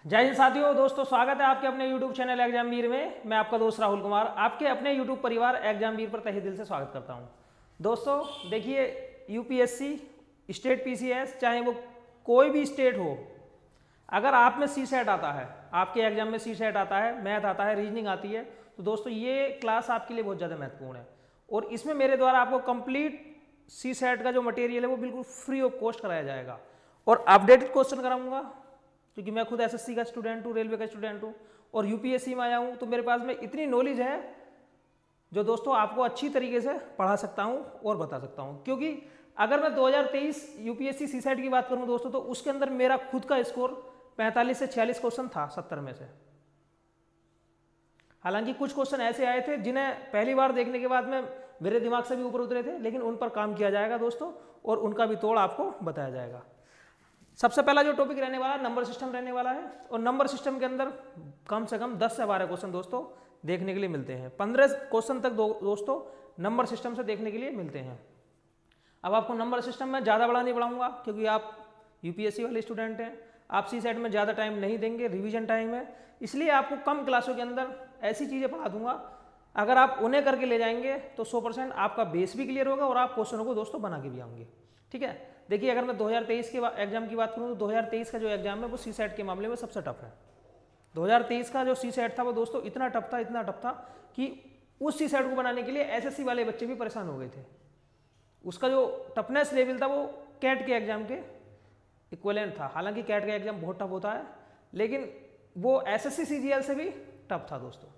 जय हिंद साथियों, दोस्तों स्वागत है आपके अपने YouTube चैनल एग्जामवीर में। मैं आपका दोस्त राहुल कुमार आपके अपने YouTube परिवार एग्जामवीर पर तहे दिल से स्वागत करता हूं। दोस्तों देखिए, यूपीएससी, स्टेट पीसीएस, चाहे वो कोई भी स्टेट हो, अगर आप में सी सेट आता है, आपके एग्जाम में सी सेट आता है, मैथ आता है, रीजनिंग आती है, तो दोस्तों ये क्लास आपके लिए बहुत ज़्यादा महत्वपूर्ण है। और इसमें मेरे द्वारा आपको कंप्लीट सी सेट का जो मटेरियल है वो बिल्कुल फ्री ऑफ कॉस्ट कराया जाएगा और अपडेटेड क्वेश्चन कराऊंगा, क्योंकि मैं खुद एसएससी का स्टूडेंट हूँ, रेलवे का स्टूडेंट हूँ और यूपीएससी में आया हूँ, तो मेरे पास में इतनी नॉलेज है जो दोस्तों आपको अच्छी तरीके से पढ़ा सकता हूँ और बता सकता हूँ। क्योंकि अगर मैं 2023 यूपीएससी सीसेट की बात करूँ दोस्तों, तो उसके अंदर मेरा खुद का स्कोर 45 से 46 क्वेश्चन था 70 में से। हालांकि कुछ क्वेश्चन ऐसे आए थे जिन्हें पहली बार देखने के बाद में मेरे दिमाग से भी ऊपर उतरे थे, लेकिन उन पर काम किया जाएगा दोस्तों और उनका भी तोड़ आपको बताया जाएगा। सबसे पहला जो टॉपिक रहने वाला है नंबर सिस्टम रहने वाला है, और नंबर सिस्टम के अंदर कम से कम 10 से 12 क्वेश्चन दोस्तों देखने के लिए मिलते हैं। 15 क्वेश्चन तक दोस्तों नंबर सिस्टम से देखने के लिए मिलते हैं। अब आपको नंबर सिस्टम में ज़्यादा बड़ा नहीं पढ़ाऊंगा, क्योंकि आप यूपीएससी वाले स्टूडेंट हैं, आप सी सेट में ज़्यादा टाइम नहीं देंगे, रिवीजन टाइम है, इसलिए आपको कम क्लासों के अंदर ऐसी चीज़ें पढ़ा दूंगा। अगर आप उन्हें करके ले जाएंगे तो 100% आपका बेस भी क्लियर होगा और आप क्वेश्चनों को दोस्तों बना के भी आएंगे। ठीक है, देखिए अगर मैं 2023 के एग्जाम की बात करूँ तो 2023 का जो एग्जाम है वो सी सेट के मामले में सबसे टफ है। 2023 का जो सी सेट था वो दोस्तों इतना टफ था कि उस सी सेट को बनाने के लिए एसएससी वाले बच्चे भी परेशान हो गए थे। उसका जो टफनेस लेवल था वो कैट के एग्जाम के इक्विवेलेंट था। हालांकि कैट का एग्जाम बहुत टफ होता है, लेकिन वो एसएससी सीजीएल से भी टफ था दोस्तों।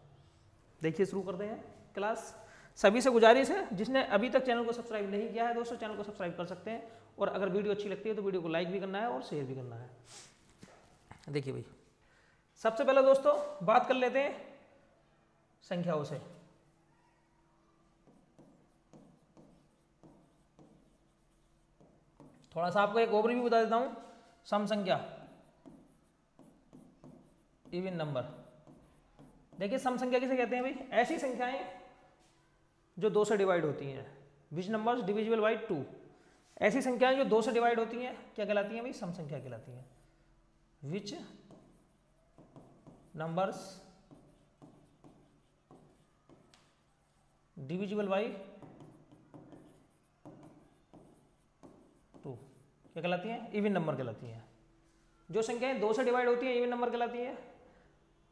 देखिए शुरू करते हैं क्लास। सभी से गुजारिश है, जिसने अभी तक चैनल को सब्सक्राइब नहीं किया है दोस्तों, चैनल को सब्सक्राइब कर सकते हैं, और अगर वीडियो अच्छी लगती है तो वीडियो को लाइक भी करना है और शेयर भी करना है। देखिए भाई, सबसे पहले दोस्तों बात कर लेते हैं संख्याओं से। थोड़ा सा आपको एक ओवरव्यू बता देता हूं। सम संख्या, इवन नंबर। देखिए सम संख्या किसे कहते हैं भाई? ऐसी संख्याएं जो 2 से डिवाइड होती हैं। विच नंबर्स डिविजिबल बाई 2। ऐसी संख्याएं जो 2 से डिवाइड होती हैं क्या कहलाती हैं भाई? सम संख्या कहलाती हैं। विच नंबर्स डिविजिबल बाई 2 क्या कहलाती हैं? इवन नंबर कहलाती हैं। जो संख्याएं 2 से डिवाइड होती हैं इवन नंबर कहलाती हैं।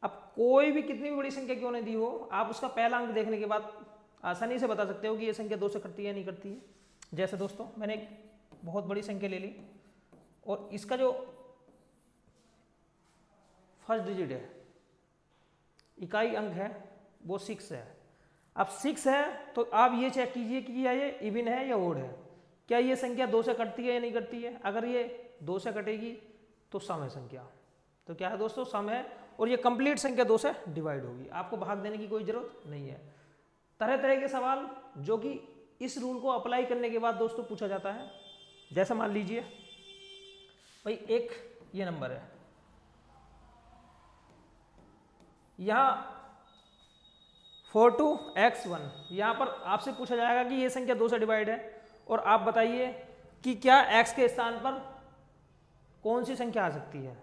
अब कोई भी कितनी भी बड़ी संख्या क्यों नहीं दी हो, आप उसका पहला अंक देखने के बाद आसानी से बता सकते हो कि ये संख्या 2 से कटती है नहीं करती है। जैसे दोस्तों मैंने एक बहुत बड़ी संख्या ले ली और इसका जो फर्स्ट डिजिट है, इकाई अंक है, वो 6 है। अब 6 है तो आप ये चेक कीजिए कि क्या ये इवन है या ओड है। क्या ये संख्या 2 से कटती है या नहीं करती है? अगर ये 2 से कटेगी तो सम है संख्या। तो क्या है दोस्तों? सम है, और ये कंप्लीट संख्या 2 से डिवाइड होगी। आपको भाग देने की कोई जरूरत नहीं है। तरह तरह के सवाल जो कि इस रूल को अप्लाई करने के बाद दोस्तों पूछा जाता है। जैसे मान लीजिए भाई एक ये नंबर है, यहां 42x1, यहां पर आपसे पूछा जाएगा कि ये संख्या 2 से डिवाइड है और आप बताइए कि क्या x के स्थान पर कौन सी संख्या आ सकती है।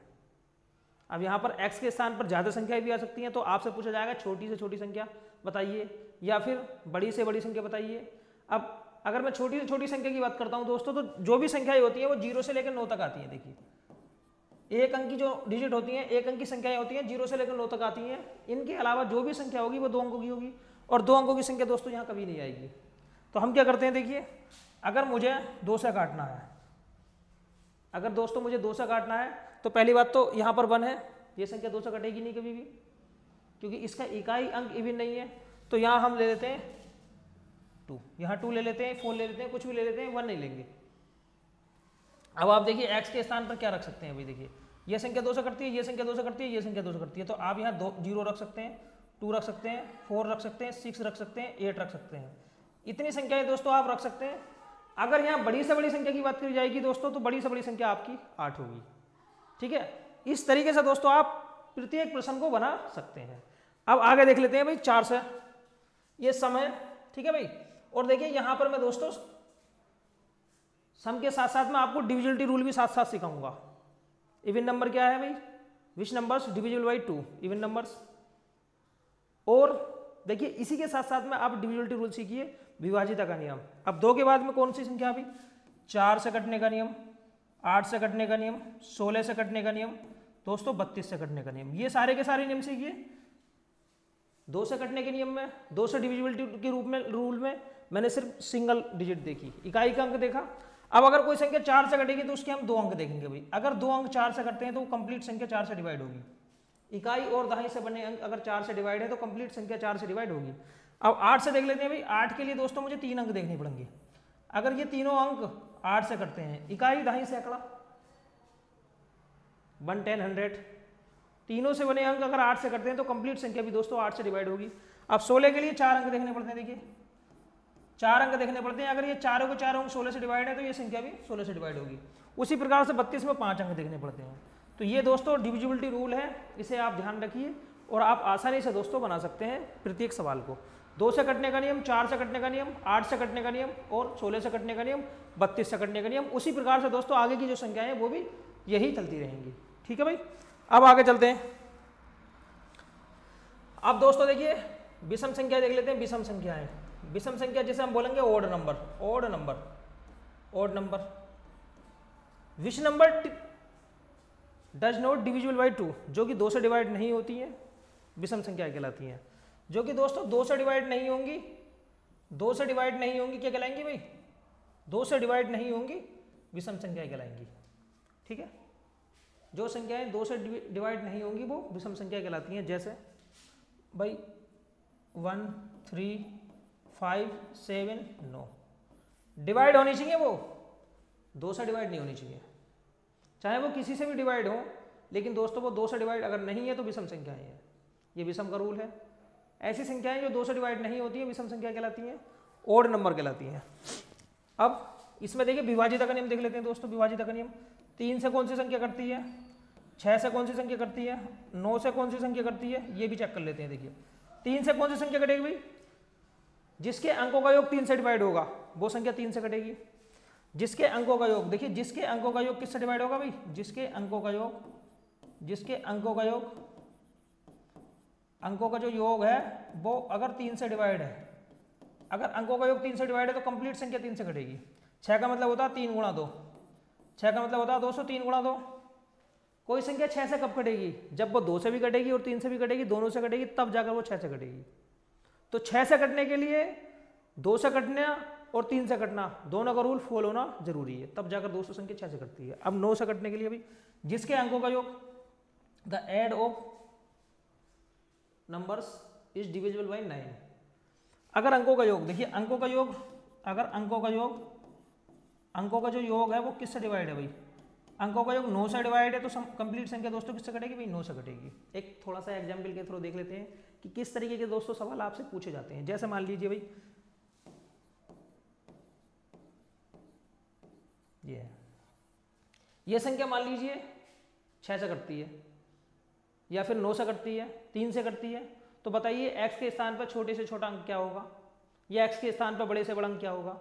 अब यहाँ पर x के स्थान पर ज़्यादा संख्याएं भी आ सकती हैं, तो आपसे पूछा जाएगा छोटी से छोटी संख्या बताइए या फिर बड़ी से बड़ी संख्या बताइए। अब अगर मैं छोटी से छोटी संख्या की बात करता हूँ दोस्तों, तो जो भी संख्याएं होती हैं वो 0 से लेकर 9 तक आती हैं। देखिए एक अंक की जो डिजिट होती हैं, एक अंक की संख्याएं होती हैं 0 से लेकर 9 तक आती हैं। इनके अलावा जो भी संख्या होगी वो 2 अंकों की होगी, और 2 अंकों की संख्या दोस्तों यहाँ कभी नहीं आएगी। तो हम क्या करते हैं, देखिए अगर मुझे 2 से काटना है, अगर दोस्तों मुझे 2 से काटना है तो पहली बात तो यहाँ पर 1 है, ये संख्या 2 से कटेगी नहीं कभी भी, क्योंकि इसका इकाई अंक इवन नहीं है। तो यहाँ हम ले लेते हैं 2, यहाँ 2 ले लेते हैं, 4 ले लेते हैं, कुछ भी ले लेते हैं, 1 नहीं लेंगे। अब आप देखिए x के स्थान पर क्या रख सकते हैं भाई? देखिए ये संख्या 2 से कटती है, ये संख्या 2 से कटती है, ये संख्या 2 से कटती है, तो आप यहाँ 0 रख सकते हैं, 2 रख सकते हैं, 4 रख सकते हैं, 6 रख सकते हैं, 8 रख सकते हैं। इतनी संख्याएं दोस्तों आप रख सकते हैं। अगर यहाँ बड़ी से बड़ी संख्या की बात करी जाएगी दोस्तों, तो बड़ी से बड़ी संख्या आपकी 8 होगी। ठीक है, इस तरीके से दोस्तों आप प्रत्येक प्रश्न को बना सकते हैं। अब आगे देख लेते हैं भाई 4 से, ये सम है। ठीक है भाई, और देखिए यहां पर मैं दोस्तों सम के साथ साथ में आपको डिविजिबिलिटी रूल भी साथ साथ सिखाऊंगा। इवन नंबर क्या है भाई? Which numbers divisible by 2, even numbers. और देखिए इसी के साथ साथ में आप डिविजिबिलिटी रूल सीखिए, विभाजिता का नियम। अब 2 के बाद में कौन सी संख्या अभी, 4 से कटने का नियम, 8 से कटने का नियम, 16 से कटने का नियम, दोस्तों 32 से कटने का नियम। ये सारे के सारे नियम सीखिए। 2 से कटने के नियम में, 2 से डिविजिबिलिटी के रूप में रूल में मैंने सिर्फ सिंगल डिजिट देखी, इकाई का अंक देखा। अब अगर कोई संख्या 4 से कटेगी तो उसके हम 2 अंक देखेंगे भाई। अगर 2 अंक 4 से कटते हैं तो वो कंप्लीट संख्या 4 से डिवाइड होगी। इकाई और दहाई से बने अंक अगर 4 से डिवाइड है तो कंप्लीट संख्या 4 से डिवाइड होगी। अब 8 से देख लेते हैं भाई। 8 के लिए दोस्तों मुझे 3 अंक देखने पड़ेंगे। अगर ये तीनों अंक 8 से कटते हैं, इकाई दहाई सैकड़ा, 1, 10, 100, तीनों से बने अंक अगर 8 से कटते हैं तो कंप्लीट संख्या भी दोस्तों 8 से डिवाइड होगी। अब 16 के लिए 4 अंक देखने पड़ते हैं। देखिए 4 अंक देखने पड़ते हैं। अगर ये चारों के चारों अंक 16 से डिवाइड है तो ये संख्या भी 16 से डिवाइड होगी। उसी प्रकार से 32 में 5 अंक देखने पड़ते हैं। तो ये दोस्तों डिविजिबिलिटी रूल है, इसे आप ध्यान रखिए और आप आसानी से दोस्तों बना सकते हैं प्रत्येक सवाल को। 2 से कटने का नियम, 4 से कटने का नियम, 8 से कटने का नियम और 16 से कटने का नियम, 32 से कटने का नियम। उसी प्रकार से दोस्तों आगे की जो संख्याएं हैं वो भी यही चलती रहेंगी। ठीक है भाई, अब आगे चलते हैं। अब दोस्तों देखिए विषम संख्या देख लेते हैं। विषम संख्या है, विषम संख्या जिसे हम बोलेंगे odd number, odd number, odd number. Which number does not divisible by 2, जो कि 2 से डिवाइड नहीं होती है, विषम संख्या कहलाती हैं। जो कि दोस्तों 2 से डिवाइड नहीं होंगी, 2 से डिवाइड नहीं होंगी, क्या कहलाएंगी भाई, 2 से डिवाइड नहीं होंगी, विषम संख्या कहलाएंगी। ठीक है, जो संख्याएं 2 से डिवाइड नहीं होंगी वो विषम संख्या कहलाती हैं। जैसे भाई 1, 3, 5, 7, 9 डिवाइड होनी चाहिए, वो 2 से डिवाइड नहीं होनी चाहिए, चाहे वो किसी से भी डिवाइड हो, लेकिन दोस्तों वो 2 से डिवाइड अगर नहीं है तो विषम संख्याएं हैं। ये विषम का रूल है। ऐसी संख्याएं जो 2 से डिवाइड नहीं होती है विषम संख्या कहलाती हैं, ओड नंबर कहलाती हैं। अब इसमें देखिए विभाजिता का नियम देख लेते हैं दोस्तों। विभाजिता का नियम, 3 से कौन सी संख्या कटती है, 6 से कौन सी संख्या कटती है, 9 से कौन सी संख्या कटती है, ये भी चेक कर लेते हैं। देखिए 3 से कौन सी संख्या कटेगी भाई, जिसके अंकों का योग 3 से डिवाइड होगा वो संख्या 3 से कटेगी। जिसके अंकों का योग, देखिए जिसके अंकों का योग किससे डिवाइड होगा भाई, जिसके अंकों का योग, जिसके अंकों का योग, अंकों का जो योग है वो अगर 3 से डिवाइड है, अगर अंकों का योग 3 से डिवाइड है तो कंप्लीट संख्या 3 से कटेगी। 6 का मतलब होता है 3 गुणा 2, 6 का मतलब होता है 200, 3 गुणा 2। कोई संख्या 6 से कब कटेगी, जब वो 2 से भी कटेगी और 3 से भी कटेगी, दोनों से कटेगी, तब जाकर वो 6 से कटेगी। तो 6 से कटने के लिए 2 से कटना और 3 से कटना दोनों का रूल फॉलो होना जरूरी है, तब जाकर दोस्तों संख्या 6 से कटती है। अब 9 से कटने के लिए भी जिसके अंकों का योग, the add of numbers is divisible by 9। अगर अंकों का योग, देखिए अंकों का योग, अगर अंकों का योग, अंकों का जो योग है वो किससे डिवाइड है भाई, अंकों का योग 9 से डिवाइड है तो कंप्लीट संख्या दोस्तों किससे कटेगी भाई, 9 से कटेगी। एक थोड़ा सा एग्जाम्पल के थ्रू देख लेते हैं कि किस तरीके के दोस्तों सवाल आपसे पूछे जाते हैं। जैसे मान लीजिए भाई ये संख्या मान लीजिए 6 से कटती है या फिर 9 से कटती है, 3 से कटती है, तो बताइए x के स्थान पर छोटे से छोटा अंक क्या होगा या x के स्थान पर बड़े से बड़ा अंक क्या होगा।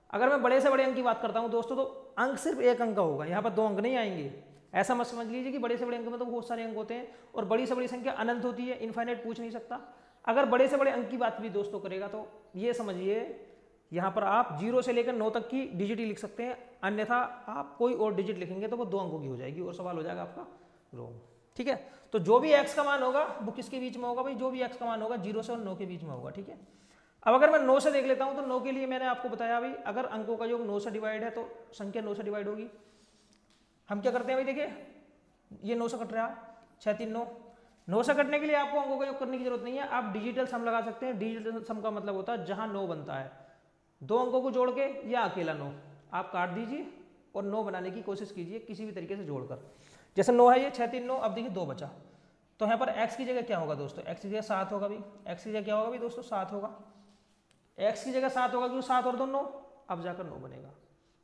अगर मैं बड़े से बड़े अंक की बात करता हूं दोस्तों तो अंक सिर्फ एक अंक का होगा, यहाँ पर 2 अंक नहीं आएंगे। ऐसा मत समझ लीजिए कि बड़े से बड़े अंक में तो बहुत सारे अंक होते हैं और बड़ी से बड़ी संख्या अनंत होती है, इनफाइनाइट पूछ नहीं सकता। अगर बड़े से बड़े अंक की बात भी दोस्तों करेगा तो ये समझिए यहाँ पर आप 0 से लेकर 9 तक की डिजिट ही लिख सकते हैं, अन्यथा आप कोई और डिजिट लिखेंगे तो वो 2 अंकों की हो जाएगी और सवाल हो जाएगा आपका रॉन्ग। ठीक है, तो जो भी x का मान होगा वो किसके बीच में होगा भाई, जो भी x का मान होगा 0 से और 9 के बीच में होगा। ठीक है, अब अगर मैं 9 से देख लेता हूं तो 9 के लिए मैंने आपको बताया भाई अगर अंकों का योग 9 से डिवाइड है तो संख्या 9 से डिवाइड होगी। हम क्या करते हैं भाई, देखिए ये 9 से कट रहा है, 6, 3, 9। 9 से कटने के लिए आपको अंकों का योग करने की जरूरत नहीं है, आप डिजिटल सम लगा सकते हैं। डिजिटल सम का मतलब होता है जहां 9 बनता है 2 अंकों को जोड़ के या अकेला 9 आप काट दीजिए और 9 बनाने की कोशिश कीजिए किसी भी तरीके से जोड़कर। जैसे 9 है ये 6, 3, 9, अब देखिए 2 बचा, तो यहाँ पर x की जगह क्या होगा दोस्तों, x की जगह 7 होगा भाई, x की जगह क्या होगा भाई दोस्तों 7 होगा, x की जगह 7 होगा क्योंकि 7 और 2 9, अब जाकर 9 बनेगा।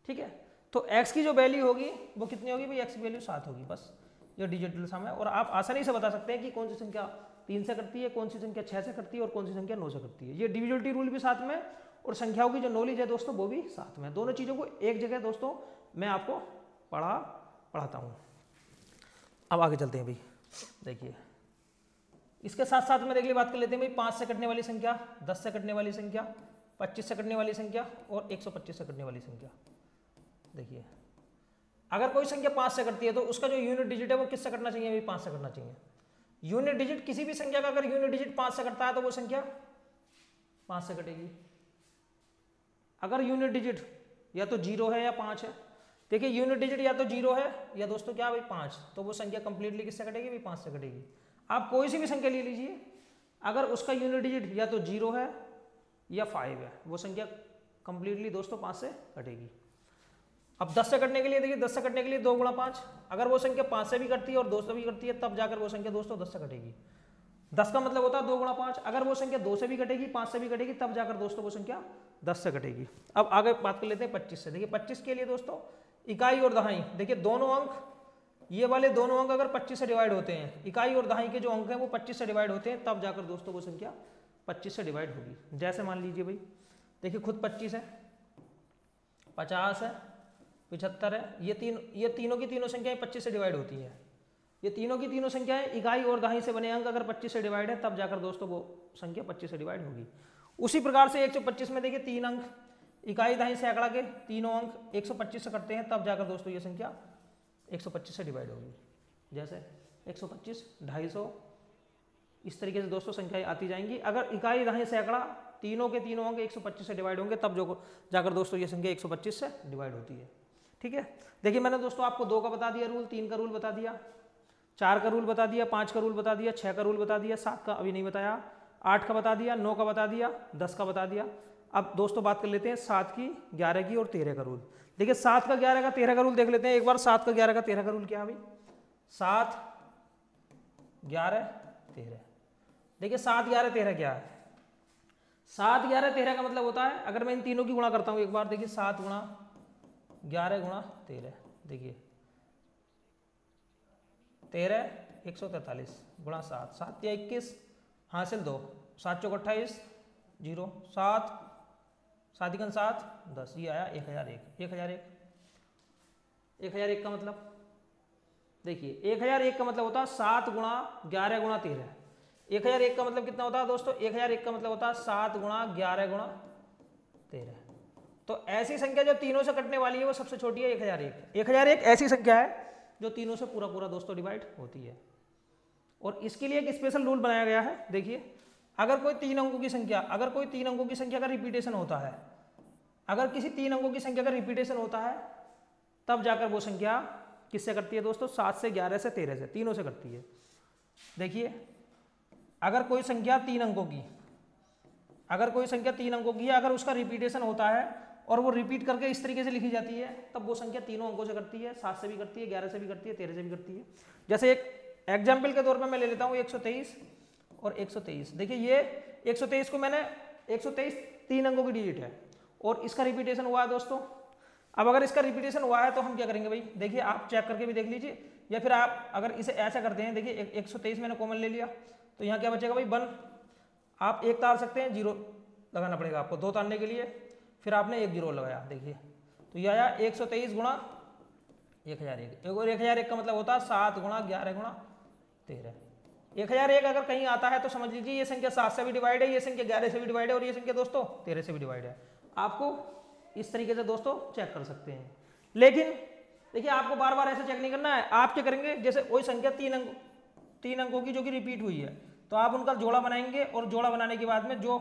ठीक है, तो x की जो वैल्यू होगी वो कितनी होगी भाई, x की वैल्यू 7 होगी। बस ये डिजिटल सम है और आप आसानी से बता सकते हैं कि कौन सी संख्या 3 से करती है, कौन सी संख्या 6 से करती है और कौन सी संख्या 9 से करती है। ये डिविजिबिलिटी रूल भी साथ में और संख्याओं की जो नॉलेज है दोस्तों वो भी साथ में, दोनों चीज़ों को एक जगह दोस्तों मैं आपको पढ़ाता हूँ। अब आगे चलते हैं भाई, देखिए इसके साथ साथ में देखिए बात कर लेते हैं भाई 5 से कटने वाली संख्या, 10 से कटने वाली संख्या, 25 से कटने वाली संख्या और 125 से कटने वाली संख्या। देखिए अगर कोई संख्या 5 से कटती है तो उसका जो यूनिट डिजिट है वो किससे कटना चाहिए भाई? 5 से कटना चाहिए। यूनिट डिजिट किसी भी संख्या का अगर यूनिट डिजिट 5 से कटता है तो वो संख्या 5 से कटेगी। अगर यूनिट डिजिट या तो 0 है या 5 है, देखिए यूनिट डिजिट या तो 0 है या दोस्तों क्या भाई 5, तो वो संख्या कंप्लीटली किससे कटेगी भाई? 5 से कटेगी। आप कोई सी भी संख्या ले लीजिए, अगर उसका यूनिट डिजिट या तो 0 है या 5 है, वो संख्या कंप्लीटली दोस्तों 5 से कटेगी। अब 10 से कटने के लिए देखिए 10 से कटने के लिए 2 गुणा 5, अगर वो संख्या 5 से भी कटती है और 2 से भी कटती है तब जाकर वो संख्या दोस्तों 10 से कटेगी। 10 का मतलब होता है 2 गुणा 5, अगर वो संख्या 2 से भी कटेगी 5 से भी कटेगी तब जाकर दोस्तों वो संख्या 10 से कटेगी। अब आगे बात कर लेते हैं 25 से। देखिए 25 के लिए दोस्तों इकाई और दहाई, देखिए दोनों अंक, ये वाले दोनों अंक अगर 25 से डिवाइड होते हैं, इकाई और दहाई के जो अंक हैं वो 25 से डिवाइड होते हैं, तब जाकर दोस्तों वो संख्या 25 से डिवाइड होगी। जैसे मान लीजिए भाई देखिए खुद 25 है, 50 है, 75 है, ये तीनों की तीनों संख्याएं 25 से डिवाइड होती हैं। ये तीनों की तीनों संख्याएं इकाई और दहाई से बने अंक अगर 25 से डिवाइड है तब जाकर दोस्तों वो संख्या 25 से डिवाइड होगी। उसी प्रकार से 125 में देखिए 3 अंक इकाई दहाई सैकड़ा के तीनों अंक 125 से करते हैं, तब जाकर दोस्तों ये संख्या 125 से डिवाइड होगी। जैसे 125, 250, इस तरीके से दोस्तों संख्याएं आती जाएंगी। अगर इकाई दहाई सैकड़ा तीनों के तीनों अंक 125 से डिवाइड होंगे तब जो जाकर दोस्तों ये संख्या 125 से डिवाइड होती है। ठीक है, देखिए मैंने दोस्तों आपको 2 का बता दिया रूल, 3 का रूल बता दिया, 4 का रूल बता दिया, 5 का रूल बता दिया, 6 का रूल बता दिया, 7 का अभी नहीं बताया, 8 का बता दिया, 9 का बता दिया, 10 का बता दिया। अब दोस्तों बात कर लेते हैं 7 की, 11 की और 13 का रूल। देखिए 7 का 11 का 13 का रूल देख लेते हैं एक बार। 7 का 11 का 13 का रूल क्या है भाई? 7, 11, 13। देखिए 7, 11, 13 क्या है? 7, 11, 13 का मतलब होता है, अगर मैं इन तीनों की गुणा करता हूं एक बार, देखिए 7 गुणा 11 गुणा 13, देखिए 13 143 गुणा 7, 7 या 21 हासिल 2, 7 चौक 28, 0, 7 7 इकन 7, 10, ये आया 1001। 1001 का मतलब देखिए 1001 का मतलब होता है 7 गुणा 11 गुणा 13। 1001 का मतलब कितना होता है दोस्तों? 1001 का मतलब होता है 7 गुणा 11 गुणा 13। तो ऐसी संख्या जो तीनों से कटने वाली है वो सबसे छोटी है 1001। 1001 ऐसी संख्या है जो तीनों से पूरा पूरा दोस्तों डिवाइड होती है। और इसके लिए एक स्पेशल रूल बनाया गया है। देखिए अगर कोई 3 अंकों की संख्या, अगर कोई 3 अंकों की संख्या का रिपीटेशन होता है, अगर किसी 3 अंकों की संख्या का रिपीटेशन होता है तब जाकर वो संख्या किससे करती है दोस्तों? 7 से 11 से 13 से, तीनों से करती है। देखिए अगर कोई संख्या 3 अंकों की, अगर कोई संख्या 3 अंकों की है, अगर उसका रिपीटेशन होता है और वो रिपीट करके इस तरीके से लिखी जाती है तब वो संख्या तीनों अंकों से करती है। 7 से भी करती है, 11 से भी करती है, 13 से भी करती है। जैसे एक एग्जाम्पल के तौर पर मैं ले लेता हूँ 123 और 123। देखिए ये 123 को मैंने 123 3 अंकों की डिजिट है और इसका रिपीटेशन हुआ है दोस्तों। अब अगर इसका रिपीटेशन हुआ है तो हम क्या करेंगे भाई? देखिए आप चेक करके भी देख लीजिए, या फिर आप अगर इसे ऐसा करते हैं, देखिए 123 मैंने कॉमन ले लिया तो यहाँ क्या बचेगा भाई? 1। आप 1 तार सकते हैं, 0 लगाना पड़ेगा आपको 2 तारने के लिए, फिर आपने 1 0 लगाया। देखिए तो यह आया 123 गुणा 1001। और 1001 का मतलब होता है 7 गुणा 11 गुणा 13। 1001 अगर कहीं आता है तो समझ लीजिए ये संख्या 7 से भी डिवाइड है, ये संख्या 11 से भी डिवाइड है और ये संख्या दोस्तों 13 से भी डिवाइड है। आपको इस तरीके से दोस्तों चेक कर सकते हैं। लेकिन देखिए आपको बार बार ऐसे चेक नहीं करना है। आप क्या करेंगे? जैसे कोई संख्या 3 अंकों की जो कि रिपीट हुई है तो आप उनका जोड़ा बनाएंगे और जोड़ा बनाने के बाद में जो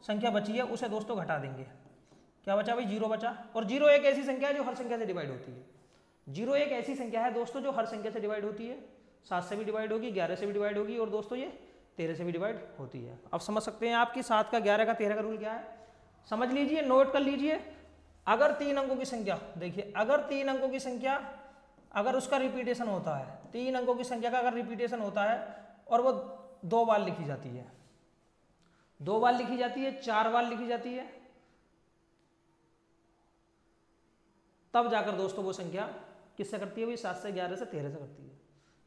संख्या बची है उसे दोस्तों घटा देंगे। क्या बचा भाई? 0 बचा। और 0 एक ऐसी संख्या है जो हर संख्या से डिवाइड होती है। 0 एक ऐसी संख्या है दोस्तों जो हर संख्या से डिवाइड होती है। 7 से भी डिवाइड होगी, 11 से भी डिवाइड होगी और दोस्तों ये 13 से भी डिवाइड होती है। अब समझ सकते हैं आपकी 7 का 11 का 13 का रूल क्या है? समझ लीजिए, नोट कर लीजिए। अगर 3 अंकों की संख्या, देखिए अगर 3 अंकों की संख्या अगर उसका रिपीटेशन होता है, 3 अंकों की संख्या का अगर रिपीटेशन होता है और वो 2 बार लिखी जाती है, 2 बार लिखी जाती है, 4 बार लिखी जाती है, तब जाकर दोस्तों वो संख्या किससे करती है? 7 से 11 से 13 से करती है।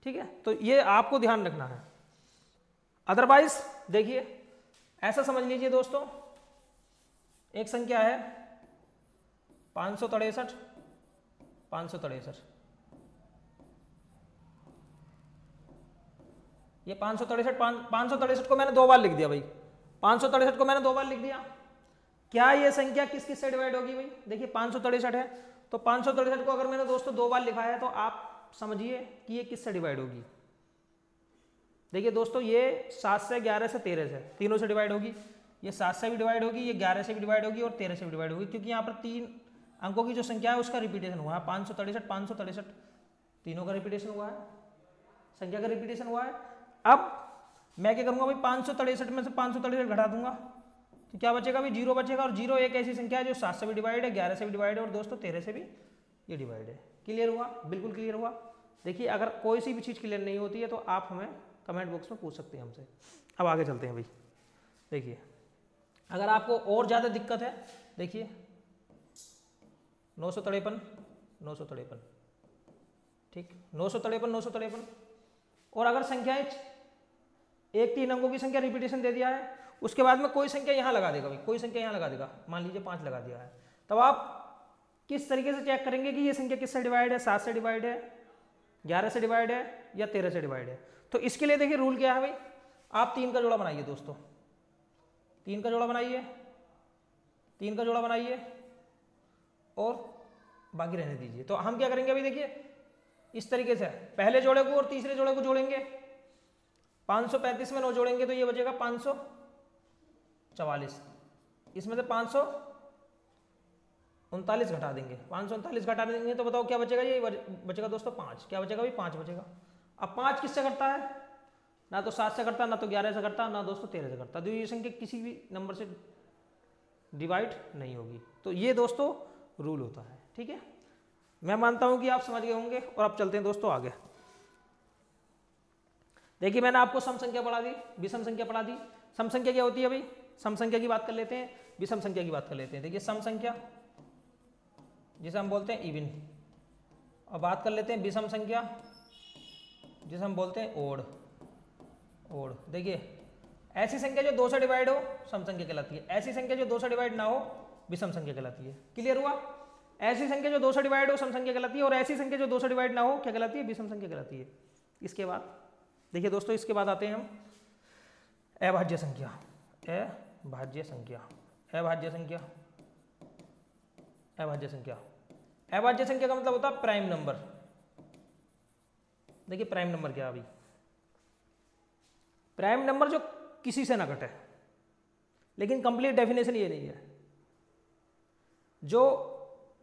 ठीक है, तो ये आपको ध्यान रखना है। अदरवाइज देखिए ऐसा समझ लीजिए दोस्तों, एक संख्या है 563, 563, ये 563 को मैंने 2 बार लिख दिया भाई, 563 को मैंने 2 बार लिख दिया। क्या ये संख्या किस किस से डिवाइड होगी भाई? देखिए 563 है, तो 563 को अगर मैंने दोस्तों 2 बार लिखा है तो आप समझिए कि ये किस से डिवाइड होगी। देखिए दोस्तों ये 7 से 11 से 13 से, तीनों से डिवाइड होगी। ये 7 से भी डिवाइड होगी, ये 11 से भी डिवाइड होगी और 13 से भी डिवाइड होगी, क्योंकि यहाँ पर 3 अंकों की जो संख्या है उसका रिपीटेशन हुआ है। 563 तीनों का रिपीटेशन हुआ है, संख्या का रिपीटेशन हुआ है। अब मैं क्या करूँगा भाई, 563 में से 563 घटा दूंगा तो क्या बचेगा भाई? 0 बचेगा। और 0 एक ऐसी संख्या है जो 7 से भी डिवाइड है, 11 से भी डिवाइड है और दोस्तों 13 से भी ये डिवाइड है। क्लियर हुआ? बिल्कुल क्लियर हुआ। देखिए अगर कोई सी भी चीज़ क्लियर नहीं होती है तो आप हमें कमेंट बॉक्स में पूछ सकते हैं हमसे। अब आगे चलते हैं भाई। देखिए अगर आपको और ज़्यादा दिक्कत है, देखिए 953 ठीक, 953 और अगर संख्याएं एक 3 अंकों की संख्या रिपीटेशन दे दिया है, उसके बाद में कोई संख्या यहाँ लगा देगा भाई, कोई संख्या यहाँ लगा देगा, मान लीजिए 5 लगा दिया है, तब आप किस तरीके से चेक करेंगे कि ये संख्या किससे डिवाइड है? 7 से डिवाइड है, 11 से डिवाइड है या 13 से डिवाइड है? तो इसके लिए देखिए रूल क्या है भाई, आप 3 का जोड़ा बनाइए दोस्तों, 3 का जोड़ा बनाइए, 3 का जोड़ा बनाइए और बाकी रहने दीजिए। तो हम क्या करेंगे अभी, देखिए इस तरीके से पहले जोड़े को और तीसरे जोड़े को जोड़ेंगे। 535 में 9 जोड़ेंगे तो ये बचेगा 544, इसमें से 539 घटा देंगे, 539 घटा देंगे तो बताओ क्या बचेगा? ये बचेगा दोस्तों 5। क्या बचेगा भाई? 5 बचेगा। अब 5 किससे करता है? ना तो 7 से करता, ना तो 11 से करता, ना दोस्तों 13 से करता। तो ये संख्या किसी भी नंबर से डिवाइड नहीं होगी। तो ये दोस्तों रूल होता है। ठीक है, मैं मानता हूं कि आप समझ गए होंगे। और अब चलते हैं दोस्तों आगे। देखिए मैंने आपको सम संख्या पढ़ा दी, विषम संख्या पढ़ा दी। सम संख्या क्या होती है भाई? सम संख्या की बात कर लेते हैं, विषम संख्या की बात कर लेते हैं। देखिए सम संख्या जिसे हम बोलते हैं इवन, और बात कर लेते हैं विषम संख्या जिसे हम बोलते हैं ओड। देखिए ऐसी संख्या जो 2 से डिवाइड हो सम संख्या कहलाती है, ऐसी संख्या जो 2 से डिवाइड ना हो विषम संख्या कहलाती है। क्लियर हुआ? ऐसी संख्या जो 2 से डिवाइड हो सम संख्या कहलाती है, और ऐसी संख्या जो 2 से डिवाइड ना हो क्या कहलाती है? विषम संख्या कहलाती है। इसके बाद देखिए दोस्तों, इसके बाद आते हैं हम अभाज्य संख्या। अभाज्य संख्या का मतलब होता है प्राइम नंबर। देखिए प्राइम नंबर क्या है अभी? प्राइम नंबर जो किसी से ना घटे, लेकिन कंप्लीट डेफिनेशन ये नहीं है, जो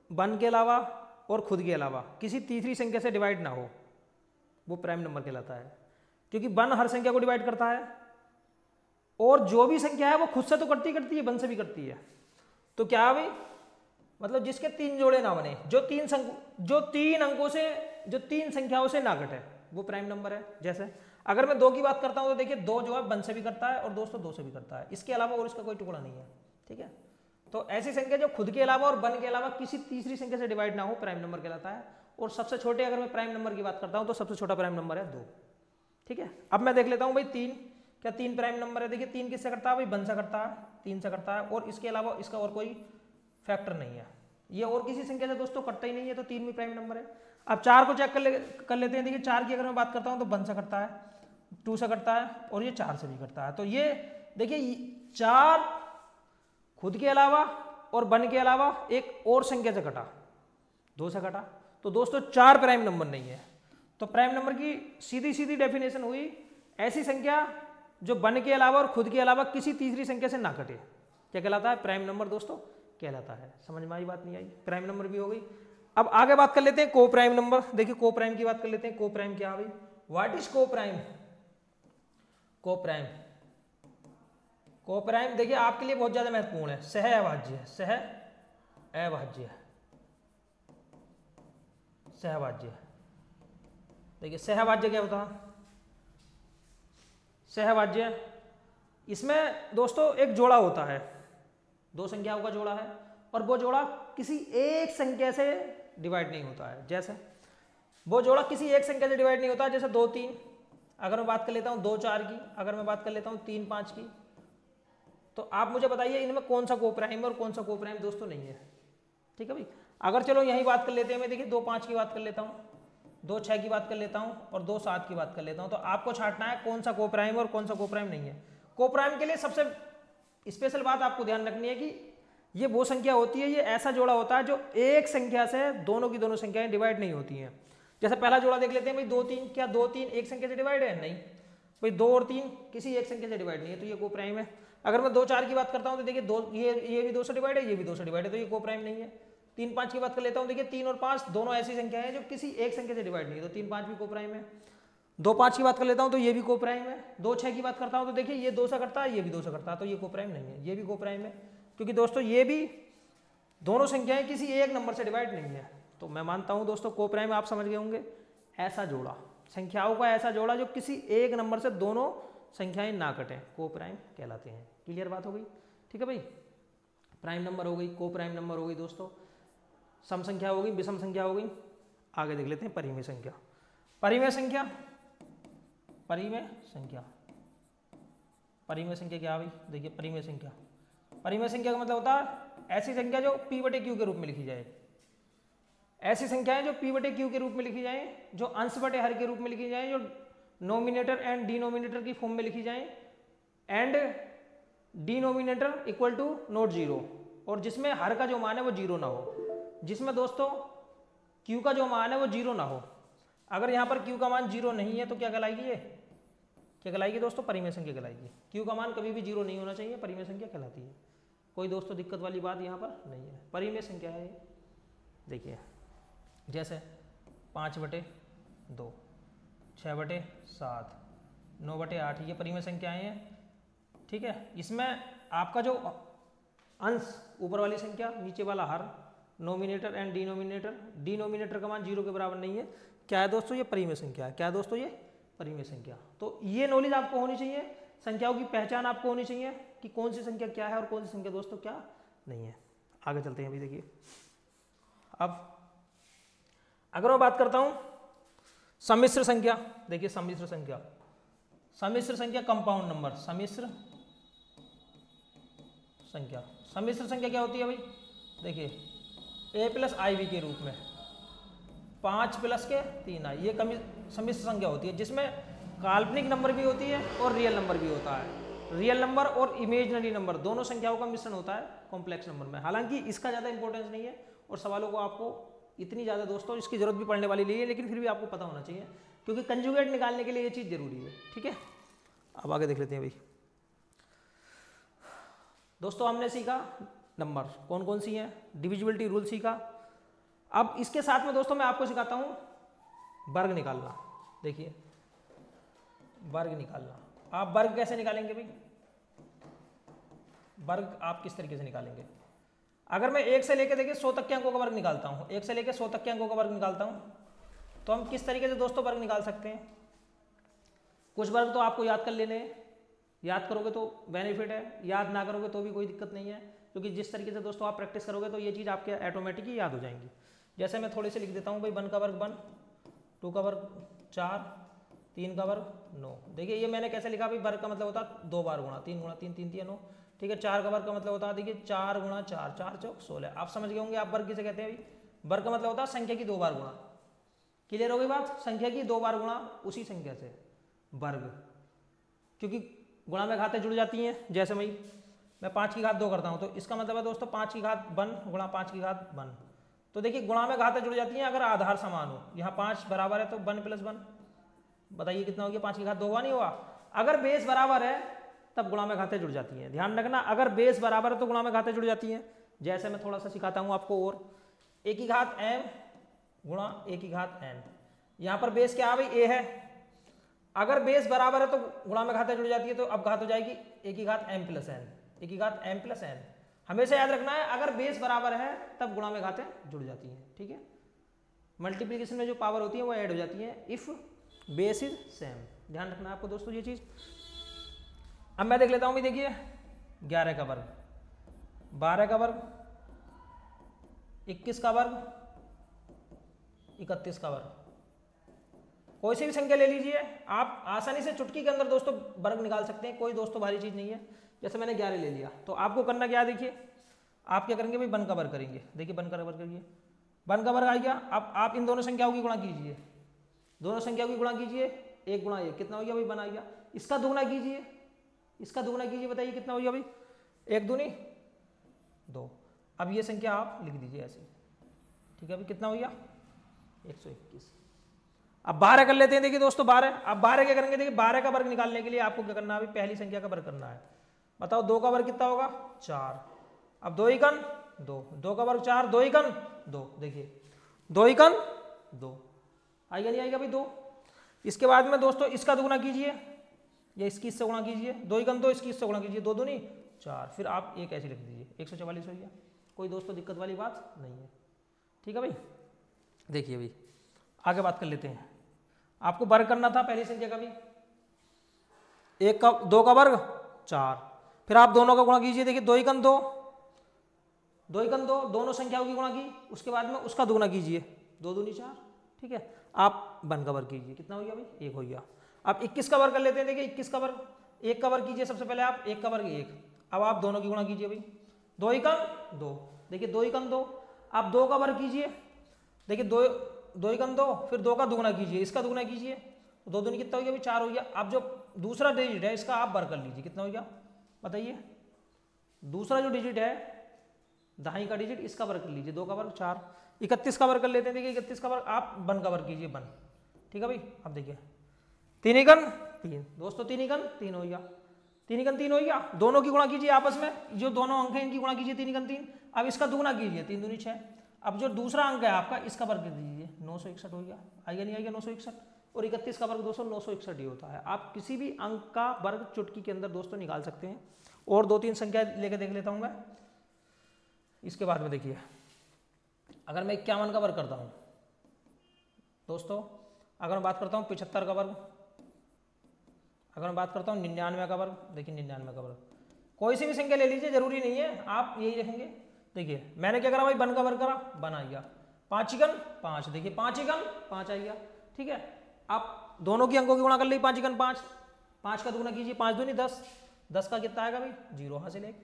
1 के अलावा और खुद के अलावा किसी तीसरी संख्या से डिवाइड ना हो, वो प्राइम नंबर कहलाता है। क्योंकि 1 हर संख्या को डिवाइड करता है, और जो भी संख्या है वो खुद से तो करती है, 1 से भी करती है। तो क्या है भाई? मतलब जिसके 3 जोड़े ना बने, जो 3 संख्याओं से ना घटे, वो प्राइम नंबर है। जैसे अगर मैं 2 की बात करता हूं तो देखिए 2 जो है 1 से भी करता है और दोस्तों 2 से भी करता है, इसके अलावा और इसका कोई टुकड़ा नहीं है। ठीक है, तो ऐसी संख्या जो खुद के अलावा और 1 के अलावा किसी तीसरी संख्या से डिवाइड ना हो प्राइम नंबर कहलाता है। और सबसे छोटे अगर मैं प्राइम नंबर की बात करता हूं तो सबसे छोटा प्राइम नंबर है 2। ठीक है, अब मैं देख लेता हूं भाई 3, क्या 3 प्राइम नंबर है? देखिए 3 किससे करता है भाई? 1 से करता है, 3 से करता है, और इसके अलावा इसका और कोई फैक्टर नहीं है, ये और किसी संख्या से दोस्तों कटता ही नहीं है, तो 3 भी प्राइम नंबर है। अब 4 को चेक कर लेते हैं। देखिए 4 की अगर मैं बात करता हूं तो 1 से करता है, 2 से करता है और ये 4 से भी करता है। तो ये देखिए 4 खुद के अलावा और 1 के अलावा एक और संख्या से कटा, 2 से कटा, तो दोस्तों 4 प्राइम नंबर नहीं है। तो प्राइम नंबर की सीधी डेफिनेशन हुई ऐसी संख्या जो 1 के अलावा और खुद के अलावा किसी तीसरी संख्या से ना कटे, क्या कहलाता है? प्राइम नंबर दोस्तों कहलाता है। समझ में आई बात? नहीं आई? प्राइम नंबर भी हो गई। अब आगे बात कर लेते हैं को प्राइम नंबर। देखिए को प्राइम की बात कर लेते हैं। को प्राइम क्या है भाई? व्हाट इज को प्राइम? को प्राइम देखिए आपके लिए बहुत ज्यादा महत्वपूर्ण है। सह अभाज्य, सहभाज्य। देखिए सहभाज्य क्या होता है? सहभाज्य, इसमें दोस्तों एक जोड़ा होता है, 2 संख्याओं का जोड़ा है, और वो जोड़ा किसी एक संख्या से डिवाइड नहीं होता है। जैसे वो जोड़ा किसी एक संख्या से डिवाइड नहीं होता, जैसे 2 3, अगर मैं बात कर लेता हूँ 2 4 की, अगर मैं बात कर लेता हूँ 3 5 की, तो आप मुझे बताइए इनमें कौन सा को प्राइम और कौन सा को प्राइम दोस्तों नहीं है। ठीक है भाई, अगर चलो यही बात कर लेते हैं, मैं देखिए 2 5 की बात कर लेता हूँ। 2 6 की बात कर लेता हूँ और 2 7 की बात कर लेता हूँ। तो आपको छांटना है कौन सा कोप्राइम और कौन सा कोप्राइम नहीं है। कोप्राइम के लिए सबसे स्पेशल बात आपको ध्यान रखनी है कि ये वो संख्या होती है, ये ऐसा जोड़ा होता है जो एक संख्या से दोनों की दोनों संख्याएं डिवाइड नहीं होती हैं। जैसे पहला जोड़ा देख लेते हैं भाई 2 3, क्या 2 3 एक संख्या से डिवाइड है? नहीं भाई, 2 और 3 किसी एक संख्या से डिवाइड नहीं है, तो ये कोप्राइम है। अगर मैं 2 4 की बात करता हूँ तो देखिए ये भी 2 से डिवाइड है, ये भी 2 से डिवाइड है, तो ये कोप्राइम नहीं है। 3 5 की बात कर लेता हूँ, देखिए 3 और 5 दोनों ऐसी संख्या है जो किसी एक संख्या से डिवाइड नहीं है, तो 3 5 भी कोप्राइम है। 2 5 की बात कर लेता हूँ तो ये भी कोप्राइम है। 2 6 की बात करता हूँ तो देखिए ये 2 से करता है, ये भी 2 से करता है, तो ये कोप्राइम नहीं है, ये भी कोप्राइम है। क्योंकि दोस्तों ये भी दोनों संख्याएं किसी एक नंबर से डिवाइड नहीं है। तो मैं मानता हूँ दोस्तों कोप्राइम आप समझ गए होंगे, ऐसा जोड़ा, संख्याओं का ऐसा जोड़ा जो किसी एक नंबर से दोनों संख्याएं ना कटें, कोप्राइम कहलाते हैं। क्लियर बात हो गई? ठीक है भाई, प्राइम नंबर हो गई, कोप्राइम नंबर हो गई दोस्तों, सम संख्या हो गई, विषम संख्या हो गई। आगे देख लेते हैं परिमेय संख्या। परिमेय संख्या, परिमेय संख्या, परिमेय संख्या क्या भाई? देखिए परिमेय संख्या, परिमेय संख्या का मतलब होता है ऐसी संख्या जो p बटे q के रूप में लिखी जाए। ऐसी संख्याएं जो p बटे q के रूप में लिखी जाए, जो अंश बटे हर के रूप में लिखी जाए, जो नोमिनेटर एंड डिनोमिनेटर की फॉर्म में लिखी जाए, and denominator equal to not zero, और जिसमें हर का जो मान है वो जीरो ना हो, जिसमें दोस्तों q का जो मान है वो जीरो ना हो। अगर यहाँ पर q का मान जीरो नहीं है तो क्या कहलाएगी? ये क्या कहलाएगी दोस्तों? परिमेय संख्या कहलाएगी। q का मान कभी भी जीरो नहीं होना चाहिए, परिमेय संख्या कहलाती है। कोई दोस्तों दिक्कत वाली बात यहाँ पर नहीं है, परिमेय संख्या है ये। देखिए जैसे 5 बटे 2, 6 बटे 7, 9 बटे 8, ये परिमेय संख्याएं हैं। ठीक है, इसमें आपका जो अंश ऊपर वाली संख्या, नीचे वाला हर, नोमिनेटर एंड डिनोमिनेटर, डिनोमिनेटर का मान जीरो के बराबर नहीं है। क्या है दोस्तों? ये परिमेय संख्या है। क्या है दोस्तों? ये परिमेय संख्या। तो ये नॉलेज आपको होनी चाहिए, संख्याओं की पहचान आपको होनी चाहिए कि कौन सी संख्या क्या है और कौन सी संख्या दोस्तों क्या नहीं है। आगे चलते हैं अभी। देखिए अब अगर मैं बात करता हूं सम्मिश्र संख्या, देखिए सम्मिश्र संख्या, सम्मिश्र संख्या कंपाउंड नंबर, सम्मिश्र संख्या। सम्मिश्र संख्या क्या होती है भाई? देखिए a प्लस आई वी के रूप में 5 प्लस के 3i, ये सम्मिश्र संख्या होती है, जिसमें काल्पनिक नंबर भी होती है और रियल नंबर भी होता है। रियल नंबर और इमेजिनरी नंबर दोनों संख्याओं का मिश्रण होता है कॉम्प्लेक्स नंबर में। हालांकि इसका ज़्यादा इंपॉर्टेंस नहीं है और सवालों को आपको इतनी ज़्यादा दोस्तों इसकी जरूरत भी पड़ने वाली नहीं है, लेकिन फिर भी आपको पता होना चाहिए क्योंकि कंजुगेट निकालने के लिए ये चीज़ जरूरी है। ठीक है, अब आगे देख लेते हैं भाई। दोस्तों हमने सीखा नंबर कौन कौन सी हैं, डिविजिबिलिटी रूल सीखा। अब इसके साथ में दोस्तों मैं आपको सिखाता हूँ वर्ग निकालना। देखिए वर्ग निकालना, आप वर्ग कैसे निकालेंगे भाई? वर्ग आप किस तरीके से निकालेंगे? अगर मैं 1 से लेकर देखिए 100 तक के अंकों का वर्ग निकालता हूँ, 1 से लेकर 100 तक के अंकों का वर्ग निकालता हूँ, तो हम किस तरीके से दोस्तों वर्ग निकाल सकते हैं? कुछ वर्ग तो आपको याद कर लेने हैं, याद करोगे तो बेनिफिट है, याद ना करोगे तो भी कोई दिक्कत नहीं है, क्योंकि जिस तरीके से दोस्तों आप प्रैक्टिस करोगे तो ये चीज़ आपके ऑटोमेटिक ही याद हो जाएंगी। जैसे मैं थोड़े से लिख देता हूँ भाई, 1 का वर्ग 1, 2 का वर्ग 4, 3 का वर्ग 9। देखिए ये मैंने कैसे लिखा भाई? वर्ग का मतलब होता है 2 बार गुणा, 3 गुणा 3, 3 3 9। ठीक है, 4 का वर्ग का मतलब होता है देखिए 4 गुणा 4, 4 चौक 16। आप समझ गए होंगे आप वर्ग किसे कहते हैं भाई? वर्ग का मतलब होता है संख्या की 2 बार गुणा। क्लियर हो गई बात? संख्या की 2 बार गुणा उसी संख्या से वर्ग, क्योंकि गुणा में घातें जुड़ जाती हैं। जैसे मैं 5 की घात 2 करता हूँ तो इसका मतलब है दोस्तों 5 की घात 1 गुणा 5 की घात 1। तो देखिए गुणा में घातें जुड़ जाती हैं अगर आधार समान हो। यहाँ 5 बराबर है तो 1 प्लस 1, बताइए कितना हो गया? 5 की घात 2 हुआ नहीं हुआ? अगर बेस बराबर है तब गुणा में घातें जुड़ जाती हैं। ध्यान रखना, अगर बेस बराबर है तो गुणा में घातें जुड़ जाती हैं। जैसे मैं थोड़ा सा सिखाता हूँ आपको, और a की घात m गुणा a की घात n। यहाँ पर बेस क्या है भाई? a है। अगर बेस बराबर है तो गुणा में घातें जुड़ जाती है, तो अब घात हो जाएगी a की घात m प्लस n, a की घात m प्लस n। हमेशा याद रखना है अगर बेस बराबर है तब गुणा में घातें जुड़ जाती हैं। ठीक है, मल्टीप्लिकेशन में जो पावर होती है वो ऐड हो जाती है इफ बेस इज सेम। ध्यान रखना है आपको दोस्तों ये चीज। अब मैं देख लेता हूँ भी, देखिए 11 का वर्ग, 12 का वर्ग, 21 का वर्ग, 31 का वर्ग। कोई सी भी संख्या ले लीजिए, आप आसानी से चुटकी के अंदर दोस्तों वर्ग निकाल सकते हैं, कोई दोस्तों भारी चीज नहीं है। जैसे मैंने 11 ले लिया तो आपको करना क्या है? देखिए आप क्या करेंगे भाई? 1 का वर्ग करेंगे। देखिए 1 का वर्ग करिए, 1 का वर्ग आ गया। अब आप इन दोनों संख्याओं की गुणा कीजिए, दोनों संख्या की गुणा कीजिए, 1 गुणा 1 कितना हो गया भाई, बन आ गया। इसका दुगुना कीजिए, इसका दुगुना कीजिए, बताइए कितना हो गया भाई, 1 दूनी 2। अब ये संख्या आप लिख दीजिए ऐसे, ठीक है भाई, कितना हो गया 121। अब 12 कर लेते हैं, देखिए दोस्तों 12। अब 12 क्या करेंगे, देखिए 12 का वर्ग निकालने के लिए आपको क्या करना है भाई, पहली संख्या का वर्ग करना है। बताओ 2 का वर्ग कितना होगा, 4। अब 2 एकन 2, 2 का वर्ग 4, 2 एकन 2, देखिए 2 एकन 2, आएगा नहीं आएगा भाई 2। इसके बाद में दोस्तों इसका दुगुना कीजिए, या इसकी इससे गुणा कीजिए, 2 एकन 2, इसकी इससे गुणा कीजिए, 2 दूनी 4, फिर आप एक ऐसे लिख दीजिए, 144 हो गया। कोई दोस्तों दिक्कत वाली बात नहीं है, ठीक है भाई। देखिए भाई आगे बात कर लेते हैं। आपको वर्ग करना था पहली संख्या का भी, 1 का 2 का वर्ग 4, फिर आप दोनों का गुणा कीजिए, देखिए 2 एकन 2, 2 एकन 2, दोनों संख्याओं की गुणा की, उसके बाद में उसका दुगुना कीजिए, 2 दूनी 4, ठीक है। आप 1 का वर्ग कीजिए, कितना हो गया भाई, 1 हो गया। अब 21 का वर्ग कर लेते हैं, देखिए 21 का वर्ग, 1 का वर्ग कीजिए सबसे पहले आप, 1 का वर्ग 1। अब आप दोनों की गुणा कीजिए भाई, 2 एकन 2, देखिए 2 एकन 2। आप 2 का वर्ग कीजिए, देखिए 2 एकन 2, फिर 2 का दुगुना कीजिए, इसका दुगुना कीजिए, 2 दूनी कितना हो गया भाई, 4 हो गया। अब जो दूसरा डिजिट है इसका आप वर्ग कर लीजिए, कितना हो गया बताइए, दूसरा जो डिजिट है दाहिनी का डिजिट, इसका वर्ग कर लीजिए, 2 का वर्ग 4। 31 का वर्ग कर लेते हैं, देखिए 31 का वर्ग आप 1 का वर्ग कीजिए, 1, ठीक है भाई। अब देखिए 3 एकन 3, दोस्तों 3 एकन 3 हो गया, 3 एकन 3 हो गया। दोनों की गुणा कीजिए आपस में, जो दोनों अंक हैं इनकी गुणा कीजिए, 3 एकन 3। अब इसका दुगुना कीजिए, 3 दूनी 6। अब जो दूसरा अंक है आपका, इसका वर्ग कर दीजिए, 961 हो गया, आएगा नहीं आएगा 961। और 31 का वर्ग दोस्तों 961 ही होता है। आप किसी भी अंक का वर्ग चुटकी के अंदर दोस्तों निकाल सकते हैं। और 2-3 संख्या लेके देख लेता हूं मैं। इसके बाद में देखिए, अगर मैं 51 का वर्ग करता हूं दोस्तों, अगर मैं बात करता हूं 75 का वर्ग, अगर मैं बात करता हूं 99 का वर्ग, देखिए 99 का वर्ग, कोई सी भी संख्या ले लीजिए, जरूरी नहीं है आप यही रखेंगे। देखिए मैंने क्या करा भाई, 1 का वर्ग करा, 1 आ गया। 5 एकन 5, देखिए 5 एकन 5 आ गया, ठीक है। आप दोनों की अंकों की गुणा कर ली, 5 एकन 5, 5 का दुगुना कीजिए, 5 दूनी 10, 10 का कितना आएगा भाई 0 हासिल 1।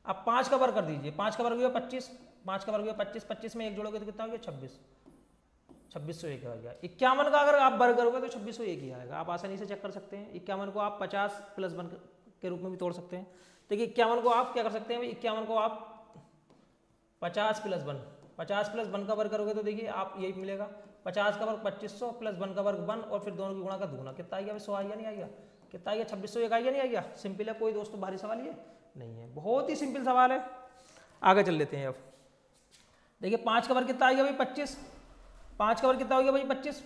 अब 5 का वर्ग कर दीजिए, 5 का वर्ग हुआ 25, 5 का वर्ग हुआ 25, 25 में 1 जोड़ोगे तो कितना हो गया 26, 2601 आ गया। 51 का अगर आप वर्ग करोगे तो 2601 ही आएगा। आप आसानी से चेक कर सकते हैं। 51 को आप 50 + 1 के रूप में भी तोड़ सकते हैं। देखिए 51 को आप क्या कर सकते हैं भाई, 51 को आप 50 + 1, 50 + 1 का वर्ग करोगे तो देखिए आप यही मिलेगा, 50 का वर्ग 2500 + 1 का वर्ग 1, और फिर दोनों की गुणा का दुगुना, कितना आएगा 100 आएगा नहीं आएगा, कितना आएगा 2601 आएगा नहीं आएगा। सिंपल है, कोई दोस्तों भारी सवाल ये नहीं है, बहुत ही सिंपल सवाल है। आगे चल लेते हैं। अब देखिए 5 का वर्ग कितना आएगा भाई 25, 5 का वर्ग कितना हो गया भाई 25,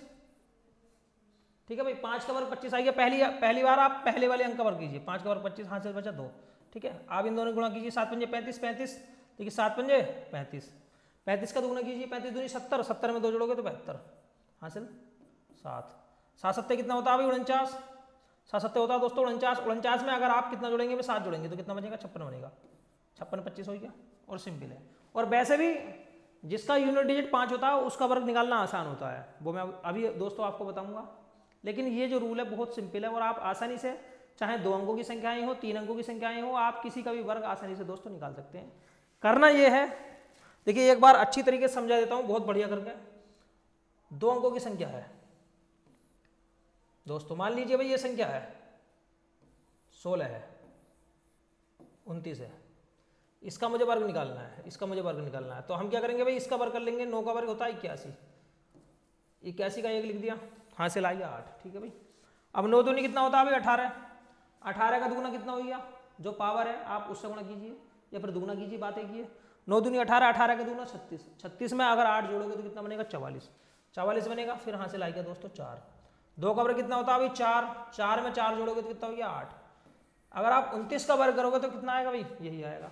ठीक है भाई। 5 का वर्ग 25 आएगा, पहली बार आप पहले वाले अंक का वर्ग कीजिए, 5 का वर्ग 25, हाथ से बचा 2, ठीक है। आप इन दोनों गुणा कीजिए, 7 पंजे 35, 35, देखिए 7 पंजे 35, 35 का दुगुना कीजिए, 35 दूनी 70, 70 में 2 जोड़ोगे तो 72 हासिल 7, 7 सत्ते कितना होता है भाई 49, 7 सत्ते होता है दोस्तों 49, 49 में अगर आप कितना जोड़ेंगे, 7 जोड़ेंगे तो कितना बनेगा 56 बनेगा, 56 25 हो गया। और सिंपल है। और वैसे भी जिसका यूनिट डिजिट 5 होता है उसका वर्ग निकालना आसान होता है, वो मैं अभी दोस्तों आपको बताऊंगा। लेकिन ये जो रूल है बहुत सिंपल है, और आप आसानी से चाहे 2 अंकों की संख्याएं हो, 3 अंकों की संख्याएं हो, आप किसी का भी वर्ग आसानी से दोस्तों निकाल सकते हैं। करना ये है, देखिए एक बार अच्छी तरीके से समझा देता हूं बहुत बढ़िया करके। 2 अंकों की संख्या है दोस्तों, मान लीजिए भाई ये संख्या है 16 है, 29 है, इसका मुझे वर्ग निकालना है, इसका मुझे वर्ग निकालना है। तो हम क्या करेंगे भाई, इसका वर्ग कर लेंगे। 9 का वर्ग होता है 81, 81 का 1 लिख दिया, हासिल आ गया 8, ठीक है भाई। अब 9 दूनी कितना होता है भाई 18, 18 का दुगुना कितना हो गया, जो पावर है आप उससे गुणा कीजिए या फिर दुगुना कीजिए, बात एक ही है। 9 दूनी 18, 18 का दुगुना 36, 36 में अगर 8 जोड़ोगे तो कितना बनेगा 44, 44 बनेगा, फिर हासिल आ गया दोस्तों 4। 2 का वर्ग कितना होता है भाई 4, 4 में 4 जोड़ोगे तो कितना हो गया 8। अगर आप 29 का वर्ग करोगे तो कितना आएगा भाई, यही आएगा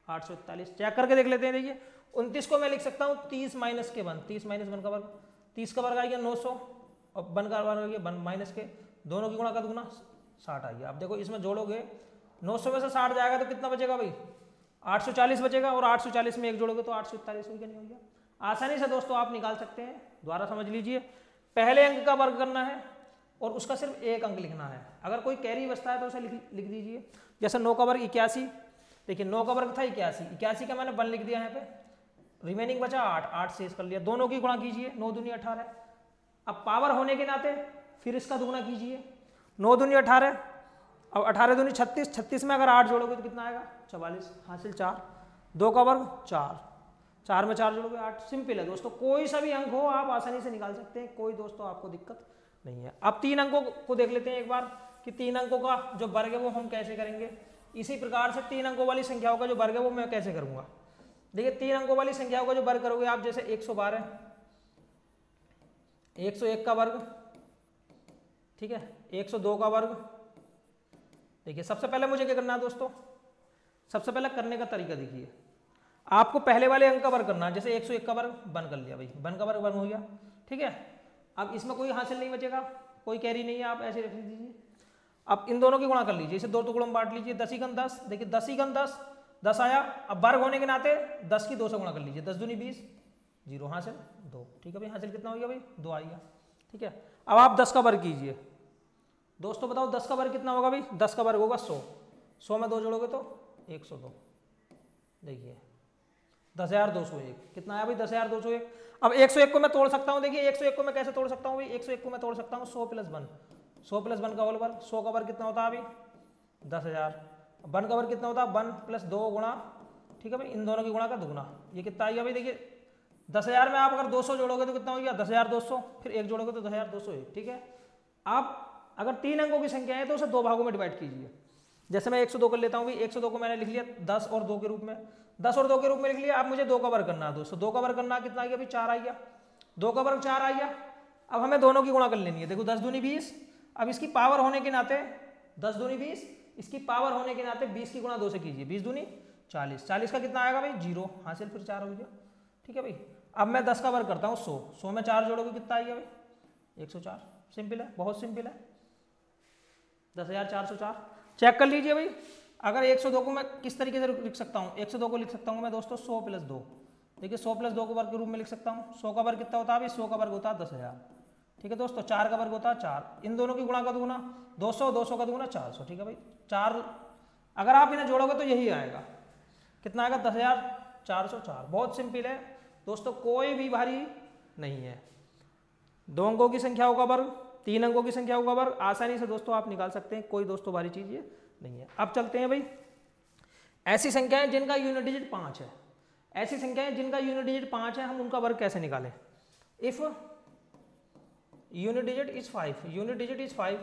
841। चेक करके देख लेते हैं। देखिए 29 को मैं लिख सकता हूँ 30 - के 1, 30 - 1 का वर्ग, 30 का वर्ग आ गया 900, और 1 का वर्ग आ गया 1 माइनस के, दोनों की गुणा का दुगुना 60 आ गया। अब देखो इसमें जोड़ोगे 900 में से 60 जाएगा तो कितना बचेगा भाई 840 बचेगा, और 840 में 1 जोड़ोगे तो 841 हो गया, नहीं हो गया। आसानी से दोस्तों आप निकाल सकते हैं। दोबारा समझ लीजिए, पहले अंक का वर्ग करना है और उसका सिर्फ 1 अंक लिखना है। अगर कोई कैरी बचता है तो उसे लिख दीजिए। जैसे 9 का वर्ग 81, देखिए 9 का वर्ग था 81, 81 का मैंने 1 लिख दिया यहाँ पे, रिमेनिंग बचा 8, 8 शेष कर लिया। दोनों की गुणा कीजिए, 9 दूनी 18। अब पावर होने के नाते फिर इसका दुगना कीजिए, 9 दूनी 18, अब 18 दूनी 36, 36 में अगर 8 जोड़ोगे तो कितना आएगा 44, हासिल 4, 2 का वर्ग 4, 4 में 4 जोड़ोगे 8। सिंपल है दोस्तों, कोई सा भी अंक हो आप आसानी से निकाल सकते हैं, कोई दोस्तों आपको दिक्कत नहीं है। अब 3 अंकों को देख लेते हैं एक बार कि 3 अंकों का जो वर्ग है वो हम कैसे करेंगे। इसी प्रकार से 3 अंकों वाली संख्याओं का जो वर्ग है वो मैं कैसे करूंगा। देखिए 3 अंकों वाली संख्याओं का जो वर्ग करोगे आप, जैसे 112, 101 का वर्ग, ठीक है, 102 का वर्ग। देखिए सबसे पहले मुझे क्या करना है दोस्तों, सबसे पहले करने का तरीका देखिए, आपको पहले वाले अंक का वर्ग करना है। जैसे 101 का वर्ग बन कर लिया भाई, बन का वर्ग बन हो गया, ठीक है। अब इसमें कोई हासिल नहीं बचेगा, कोई कैरी नहीं है, आप ऐसे रख दीजिए। अब इन दोनों की गुणा कर लीजिए, इसे 2 टुकड़ों में बांट लीजिए, 10 × 10, देखिए 10 × 10, 10 आया। अब वर्ग होने के नाते 10 की 2 से गुणा कर लीजिए, 10 दूनी 20, 0 हासिल 2, ठीक है भाई। हासिल कितना हो गया भाई 2 आ गया, ठीक है। अब आप 10 का वर्ग कीजिए दोस्तों, बताओ 10 का वर्ग कितना होगा भाई, 10 का वर्ग होगा 100, 100 में 2 जोड़ोगे तो 102, देखिए 10,201 कितना आया भाई 10,201। अब 101 को मैं तोड़ सकता हूँ, देखिए 101 को मैं कैसे तोड़ सकता हूँ भाई, 101 को मैं तोड़ सकता हूँ 100 + 1, 100 + 1 का होल वर्ग, 100 का वर्ग कितना होता है अभी 10,000, 1 का वर्ग कितना होता है 1 + 2 गुणा, ठीक है भाई, इन दोनों की गुणा का दुगुना, ये कितना आएगा भाई। देखिए 10,000 में आप अगर 200 जोड़ोगे तो कितना हो गया 10,200, फिर 1 जोड़ोगे तो 10,201, ठीक है। आप अगर 3 अंकों की संख्या है तो उसे 2 भागों में डिवाइड कीजिए। जैसे मैं 102 कर लेता हूँ भाई, 102 को मैंने लिख लिया 10 और 2 के रूप में, 10 और 2 के रूप में लिख लिया। अब मुझे 2 का वर्ग करना है दोस्तों, 2 का वर्ग करना कितना आ गया भाई 4 आ गया, 2 का वर्ग 4 आ गया। अब हमें दोनों की गुणा कर लेनी है, देखो 10 दूनी 20, अब इसकी पावर होने के नाते 10 दूनी 20, इसकी पावर होने के नाते 20 की गुणा 2 से कीजिए, 20 दूनी 40, 40 का कितना आएगा भाई 0 हासिल, फिर 4 हो गया, ठीक है भाई। अब मैं 10 का वर्ग करता हूँ 100, 100 में 4 जोड़ोगे कितना आ गया भाई 104, सिंपल है, बहुत सिंपल है, 10,404। चेक कर लीजिए भाई, अगर 102 को मैं किस तरीके से लिख सकता हूँ, 102 को लिख सकता हूँ मैं दोस्तों 100 + 2, देखिए 100 + 2 को वर्ग के रूप में लिख सकता हूँ। 100 का वर्ग कितना होता है भाई, 100 का वर्ग होता है 10,000, ठीक है दोस्तों। 4 का वर्ग होता है 4, इन दोनों की गुणा का दुगुना 200, 200 का दुगुना 400, ठीक है भाई। 4 अगर आप इन्हें जोड़ोगे तो यही आएगा, कितना आएगा 10,404, बहुत सिंपल है दोस्तों, कोई भी भारी नहीं है। 2 अंकों की संख्याओं का वर्ग, 3 अंकों की संख्याओं का वर्ग आसानी से दोस्तों आप निकाल सकते हैं, कोई दोस्तों भारी चीज ये नहीं है। अब चलते हैं भाई, ऐसी संख्याएं जिनका यूनिट डिजिट 5 है, ऐसी संख्याएं जिनका यूनिट डिजिट 5 है, हम उनका वर्ग कैसे निकालें। If unit digit is 5, unit digit is 5,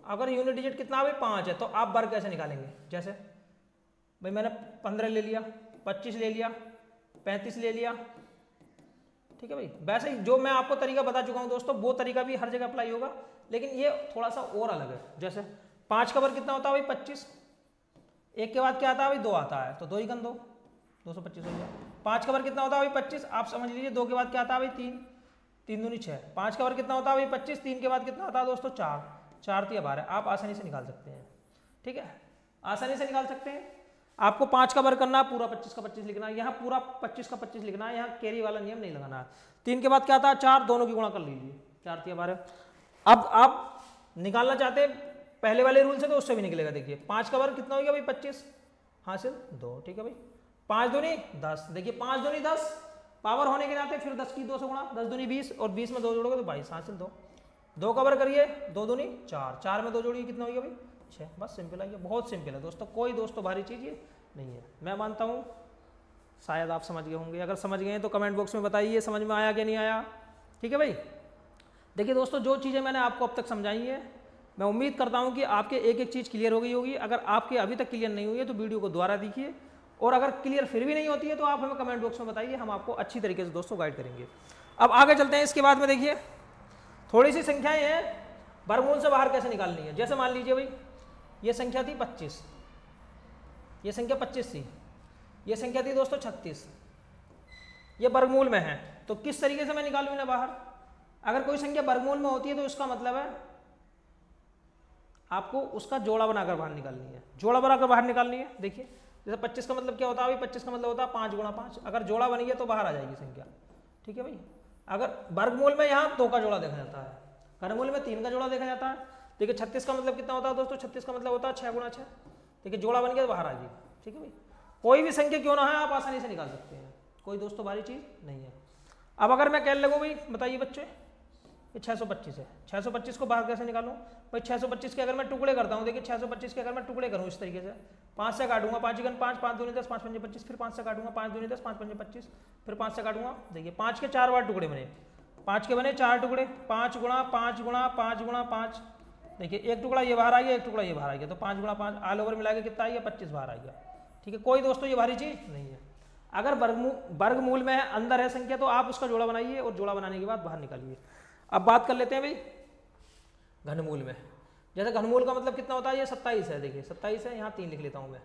अगर यूनिट डिजिट कितना भाई 5 है तो आप वर्ग कैसे निकालेंगे। जैसे भाई मैंने 15 ले लिया, 25 ले लिया, 35 ले लिया, ठीक है भाई। वैसे ही जो मैं आपको तरीका बता चुका हूं दोस्तों, वो तरीका भी हर जगह अप्लाई होगा, लेकिन ये थोड़ा सा और अलग है। जैसे 5 का वर्ग कितना होता है भाई 25, 1 के बाद क्या आता है भाई 2 आता है, तो 2 × 2 225 हो गया। 5 का वर्ग कितना होता है भाई 25, आप समझ लीजिए 2 के बाद क्या आता है भाई 3, 3 दूनी 6। 5 का वर्ग कितना होता है भाई 25, 3 के बाद कितना आता है दोस्तों 4, 4 × 3 12, आप आसानी से निकाल सकते हैं, ठीक है, आसानी से निकाल सकते हैं। आपको 5 का वर्ग करना है, पूरा 25 का 25 लिखना है, यहाँ पूरा 25 का 25 लिखना है, यहाँ कैरी वाला नियम नहीं लगाना है। 3 के बाद क्या आता है 4, दोनों की गुणा कर लीजिए, 4 × 3 12। अब आप निकालना चाहते हैं पहले वाले रूल से तो उससे भी निकलेगा। देखिए 5 का वर्ग कितना हो गया भाई 25 हासिल 2, ठीक है भाई। 5 दूनी 10, देखिए 5 दूनी 10, पावर होने के नाते फिर 10 की 2 से गुणा, 10 दूनी 20 और 20 में 2 जोड़ोगे तो 22 हासिल 2, 2 का वर्ग करिए, 2 दूनी 4, 4 में 2 जोड़िए कितना हो गया भाई 6, बस सिंपल है, ये बहुत सिंपल है दोस्तों, कोई दोस्तों भारी चीज़ ये नहीं है। मैं मानता हूँ शायद आप समझ गए होंगे, अगर समझ गए हैं तो कमेंट बॉक्स में बताइए समझ में आया कि नहीं आया, ठीक है भाई। देखिए दोस्तों, जो चीज़ें मैंने आपको अब तक समझाई है, मैं उम्मीद करता हूँ कि आपके एक एक चीज़ क्लियर हो गई होगी। अगर आपके अभी तक क्लियर नहीं हुई है तो वीडियो को दोबारा देखिए, और अगर क्लियर फिर भी नहीं होती है तो आप हमें कमेंट बॉक्स में बताइए, हम आपको अच्छी तरीके से दोस्तों गाइड करेंगे। अब आगे चलते हैं, इसके बाद में देखिए थोड़ी सी संख्याएं हैं, वर्गमूल से बाहर कैसे निकालनी है। जैसे मान लीजिए भाई ये संख्या थी 25, ये संख्या 25 थी, ये संख्या थी दोस्तों 36, ये वर्गमूल में है, तो किस तरीके से मैं निकालूं इन्हें बाहर। अगर कोई संख्या वर्गमूल में होती है तो इसका मतलब है आपको उसका जोड़ा बनाकर बाहर निकालनी है, जोड़ा बनाकर बाहर निकालनी है। देखिए जैसे 25 का मतलब क्या होता है भाई, 25 का मतलब होता है 5 × 5, अगर जोड़ा बन गया तो बाहर आ जाएगी संख्या, ठीक है भाई। अगर वर्गमूल में यहाँ 2 का जोड़ा देखा जाता है, वर्गमूल में 3 का जोड़ा देखा जाता है। देखिए 36 का मतलब कितना होता है दोस्तों, 36 का मतलब होता है 6 × 6, देखिए जोड़ा बन गया तो बाहर आ जाएगी, ठीक है भाई। कोई भी संख्या क्यों ना है आप आसानी से निकाल सकते हैं, कोई दोस्तों भारी चीज़ नहीं है। अब अगर मैं कहने लगूँ भाई, बताइए बच्चे ये 625 है। 625 को बाहर कैसे निकालूं भाई? 625 के अगर मैं टुकड़े करता हूँ, देखिए 625 के अगर मैं टुकड़े करूँ इस तरीके से, 5 से काटूंगा, 5 गन 5, 5 दूनी 10, 5 पंजे 25, फिर 5 से काटूंगा, 5 दूनी 10, 5 पंजे 25, फिर 5 से काटूंगा। देखिए 5 के 4 बार टुकड़े बने, 5 के बने 4 टुकड़े, 5 गुणा 5 गुणा 5 गुणा 5। देखिए एक टुकड़ा ये बाहर आ गया, एक टुकड़ा ये बाहर आ गया, तो 5 गुणा 5 ऑल ओवर मिला के कितना आ गया? 25 बाहर आ गया। ठीक है, कोई दोस्तों ये भारी चीज़ नहीं है। अगर वर्गमूल में है, अंदर है संख्या, तो आप उसका जोड़ा बनाइए और जोड़ा बनाने के बाद बाहर निकालिए। अब बात कर लेते हैं भाई घनमूल में। जैसे घनमूल का मतलब कितना होता है? ये 27 है। देखिए 27 है, यहाँ 3 लिख लेता हूँ मैं।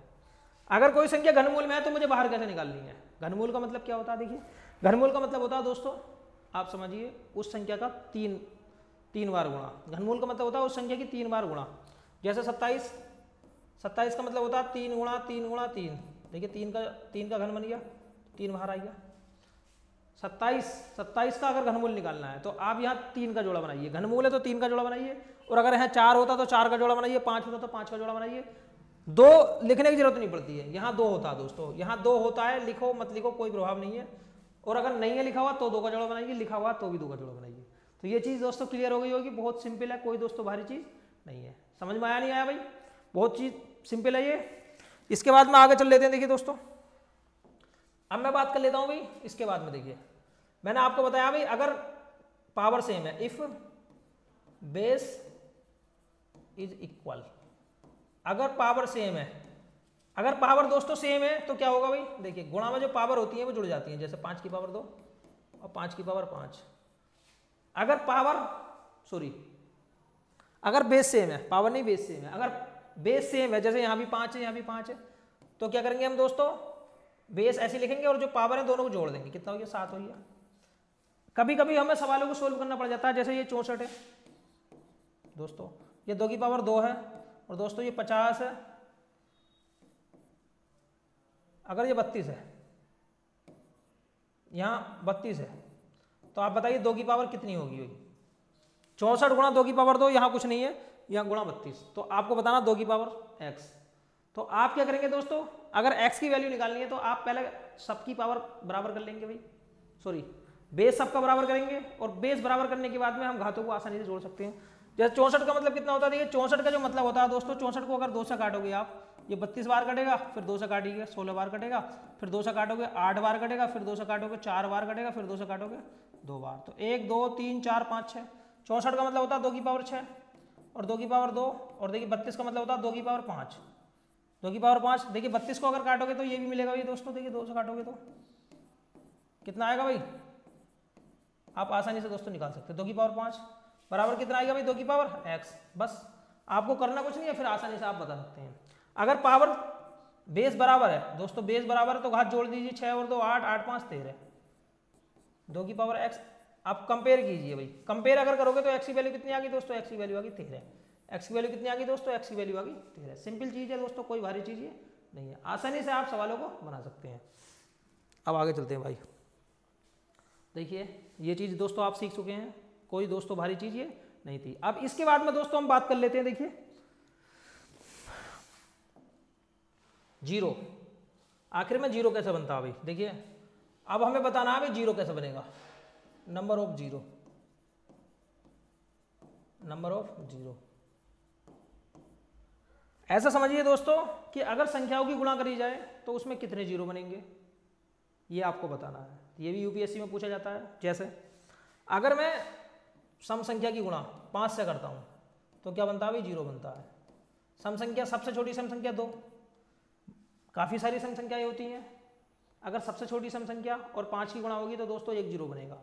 अगर कोई संख्या घनमूल में है तो मुझे बाहर कैसे निकालनी है? घनमूल का मतलब क्या होता है? देखिए घनमूल का मतलब होता है दोस्तों, आप समझिए, उस संख्या का तीन बार गुणा। घनमूल का मतलब होता है उस संख्या की 3 बार गुणा। जैसे 27 का मतलब होता है 3 गुणा 3 गुणा 3। देखिए 3 का घन बन गया, 3 बाहर आ गया। 27 का अगर घनमूल निकालना है तो आप यहाँ 3 का जोड़ा बनाइए। घनमूल है तो 3 का जोड़ा बनाइए, और अगर यहाँ 4 होता तो 4 का जोड़ा बनाइए, 5 होता तो 5 का जोड़ा बनाइए। 2 लिखने की जरूरत नहीं पड़ती है, यहाँ 2 होता है दोस्तों, यहाँ 2 होता है, लिखो मत लिखो कोई प्रभाव नहीं है। और अगर नहीं है लिखा हुआ तो 2 का जोड़ा बनाइए, लिखा हुआ तो भी 2 का जोड़ा बनाइए। तो ये चीज़ दोस्तों क्लियर हो गई होगी, बहुत सिंपल है, कोई दोस्तों भारी चीज़ नहीं है। समझ में आया नहीं आया भाई? बहुत चीज़ सिंपल है ये। इसके बाद में आगे चल लेते हैं। देखिए दोस्तों, अब मैं बात कर लेता हूँ भाई इसके बाद में। देखिए मैंने आपको बताया भाई, अगर पावर सेम है, इफ बेस इज इक्वल, अगर पावर सेम है, अगर पावर दोस्तों सेम है तो क्या होगा भाई? देखिए गुणा में जो पावर होती है वो जुड़ जाती है, जैसे 5 की पावर 2 और 5 की पावर 5। अगर अगर बेस सेम है, पावर नहीं बेस सेम है, अगर बेस सेम है, जैसे यहाँ भी 5 है यहाँ भी 5 है, तो क्या करेंगे हम दोस्तों? बेस ऐसे लिखेंगे और जो पावर है दोनों को जोड़ देंगे। कितना हो गया? 7 हो गया। कभी कभी हमें सवालों को सोल्व करना पड़ जाता है, जैसे ये 64 है दोस्तों, ये 2 की पावर 2 है, और दोस्तों ये 50 है, अगर ये 32 है, यहाँ 32 है, तो आप बताइए 2 की पावर कितनी होगी? 64 गुणा 2 की पावर 2, यहाँ कुछ नहीं है, यहाँ गुणा 32, तो आपको बताना 2 की पावर x। तो आप क्या करेंगे दोस्तों? अगर x की वैल्यू निकालनी है तो आप पहले सबकी पावर बराबर कर लेंगे भाई, बेस सबका बराबर करेंगे, और बेस बराबर करने के बाद में हम घातों को आसानी से जोड़ सकते हैं। जैसे 64 का मतलब कितना होता है? देखिए 64 का जो मतलब होता है दोस्तों, 64 को अगर 2 से काटोगे आप, ये 32 बार कटेगा, फिर 2 से काटिएगा 16 बार कटेगा, फिर 2 से काटोगे 8 बार कटेगा, फिर 2 से काटोगे 4 बार कटेगा, फिर 2 से काटोगे 2 बार। तो 1 2 3 4 5 6। 64 का मतलब होता है 2 की पावर 6 और 2 की पावर 2, और देखिए 32 का मतलब होता है 2 की पावर 5, 2 की पावर 5। देखिए 32 को अगर काटोगे तो ये भी मिलेगा भाई दोस्तों, देखिए 2 से काटोगे तो कितना आएगा भाई? आप आसानी से दोस्तों निकाल सकते हैं। 2 की पावर 5 बराबर कितना आएगा भाई? 2 की पावर x। बस आपको करना कुछ नहीं है, फिर आसानी से आप बता सकते हैं। अगर पावर बेस बराबर है दोस्तों, बेस बराबर है तो घात जोड़ दीजिए, 6 और 2 8, 8 5 13, 2 की पावर x। आप कंपेयर कीजिए भाई, कंपेयर अगर करोगे तो x की वैल्यू कितनी आ गई दोस्तों? x की वैल्यू आ गई 13। x की वैल्यू कितनी आ गई दोस्तों? x की वैल्यू आ गई 13। सिंपल चीज़ है दोस्तों, कोई भारी चीज़ नहीं है, आसानी से आप सवालों को बना सकते हैं। अब आगे चलते हैं भाई। देखिए ये चीज़ दोस्तों आप सीख चुके हैं, कोई दोस्तों भारी चीज़ ये नहीं थी। अब इसके बाद में दोस्तों हम बात कर लेते हैं। देखिए जीरो, आखिर में जीरो कैसे बनता है भाई? देखिए अब हमें बताना है भाई जीरो कैसे बनेगा। Number of zero, number of zero, ऐसा समझिए दोस्तों कि अगर संख्याओं की गुणा करी जाए तो उसमें कितने जीरो बनेंगे, ये आपको बताना है। ये भी यूपीएससी में पूछा जाता है। जैसे अगर मैं सम संख्या की गुणा 5 से करता हूँ तो क्या बनता है भाई? जीरो बनता है। सम संख्या, सबसे छोटी सम संख्या 2, काफ़ी सारी सम संख्याएं होती हैं, अगर सबसे छोटी सम संख्या और 5 की गुणा होगी तो दोस्तों 1 जीरो बनेगा।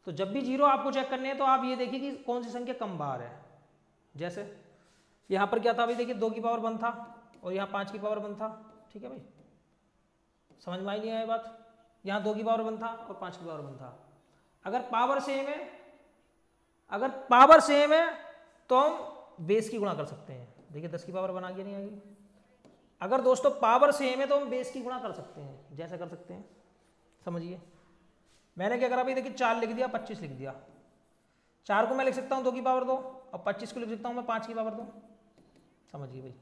तो जब भी जीरो आपको चेक करने हैं तो आप ये देखिए कि कौन सी संख्या कम बार है। जैसे यहाँ पर क्या था भाई? देखिए 2 की पावर 1 था और यहाँ 5 की पावर 1 था। ठीक है भाई, समझ में आई नहीं आया बात? यहाँ 2 की पावर 1 था और 5 की पावर 1 था। अगर पावर सेम है, अगर पावर सेम है तो हम बेस की गुणा कर सकते हैं। देखिए 10 की पावर 1 आ गई, नहीं आ गई? अगर दोस्तों पावर सेम है तो हम बेस की गुणा कर सकते हैं। जैसे कर सकते हैं, समझिए। मैंने क्या करा भाई? देखिए 4 लिख दिया, 25 लिख दिया। 4 को मैं लिख सकता हूँ 2 की पावर 2 और 25 को लिख सकता हूँ मैं 5 की पावर 2। समझिए भाई,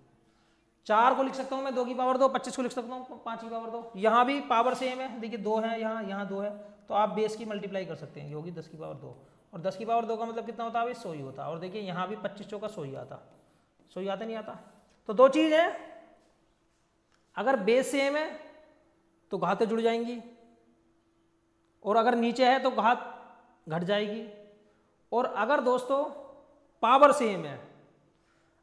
4 को लिख सकता हूँ मैं 2 की पावर 2, 25 को लिख सकता हूँ 5 की पावर 2। यहाँ भी पावर सेम है, देखिए 2 है यहाँ, यहाँ 2 है, तो आप बेस की मल्टीप्लाई कर सकते हैं, ये होगी 10 की पावर 2, और 10 की पावर 2 का मतलब कितना होता है भाई 100 ही होता है। और देखिए यहाँ भी 25 चौका 100 ही आता, 100 ही आता नहीं आता। तो दो चीज़ है, अगर बेस सेम है तो घातें जुड़ जाएंगी, और अगर नीचे है तो घात घट जाएगी। और अगर दोस्तों पावर सेम है,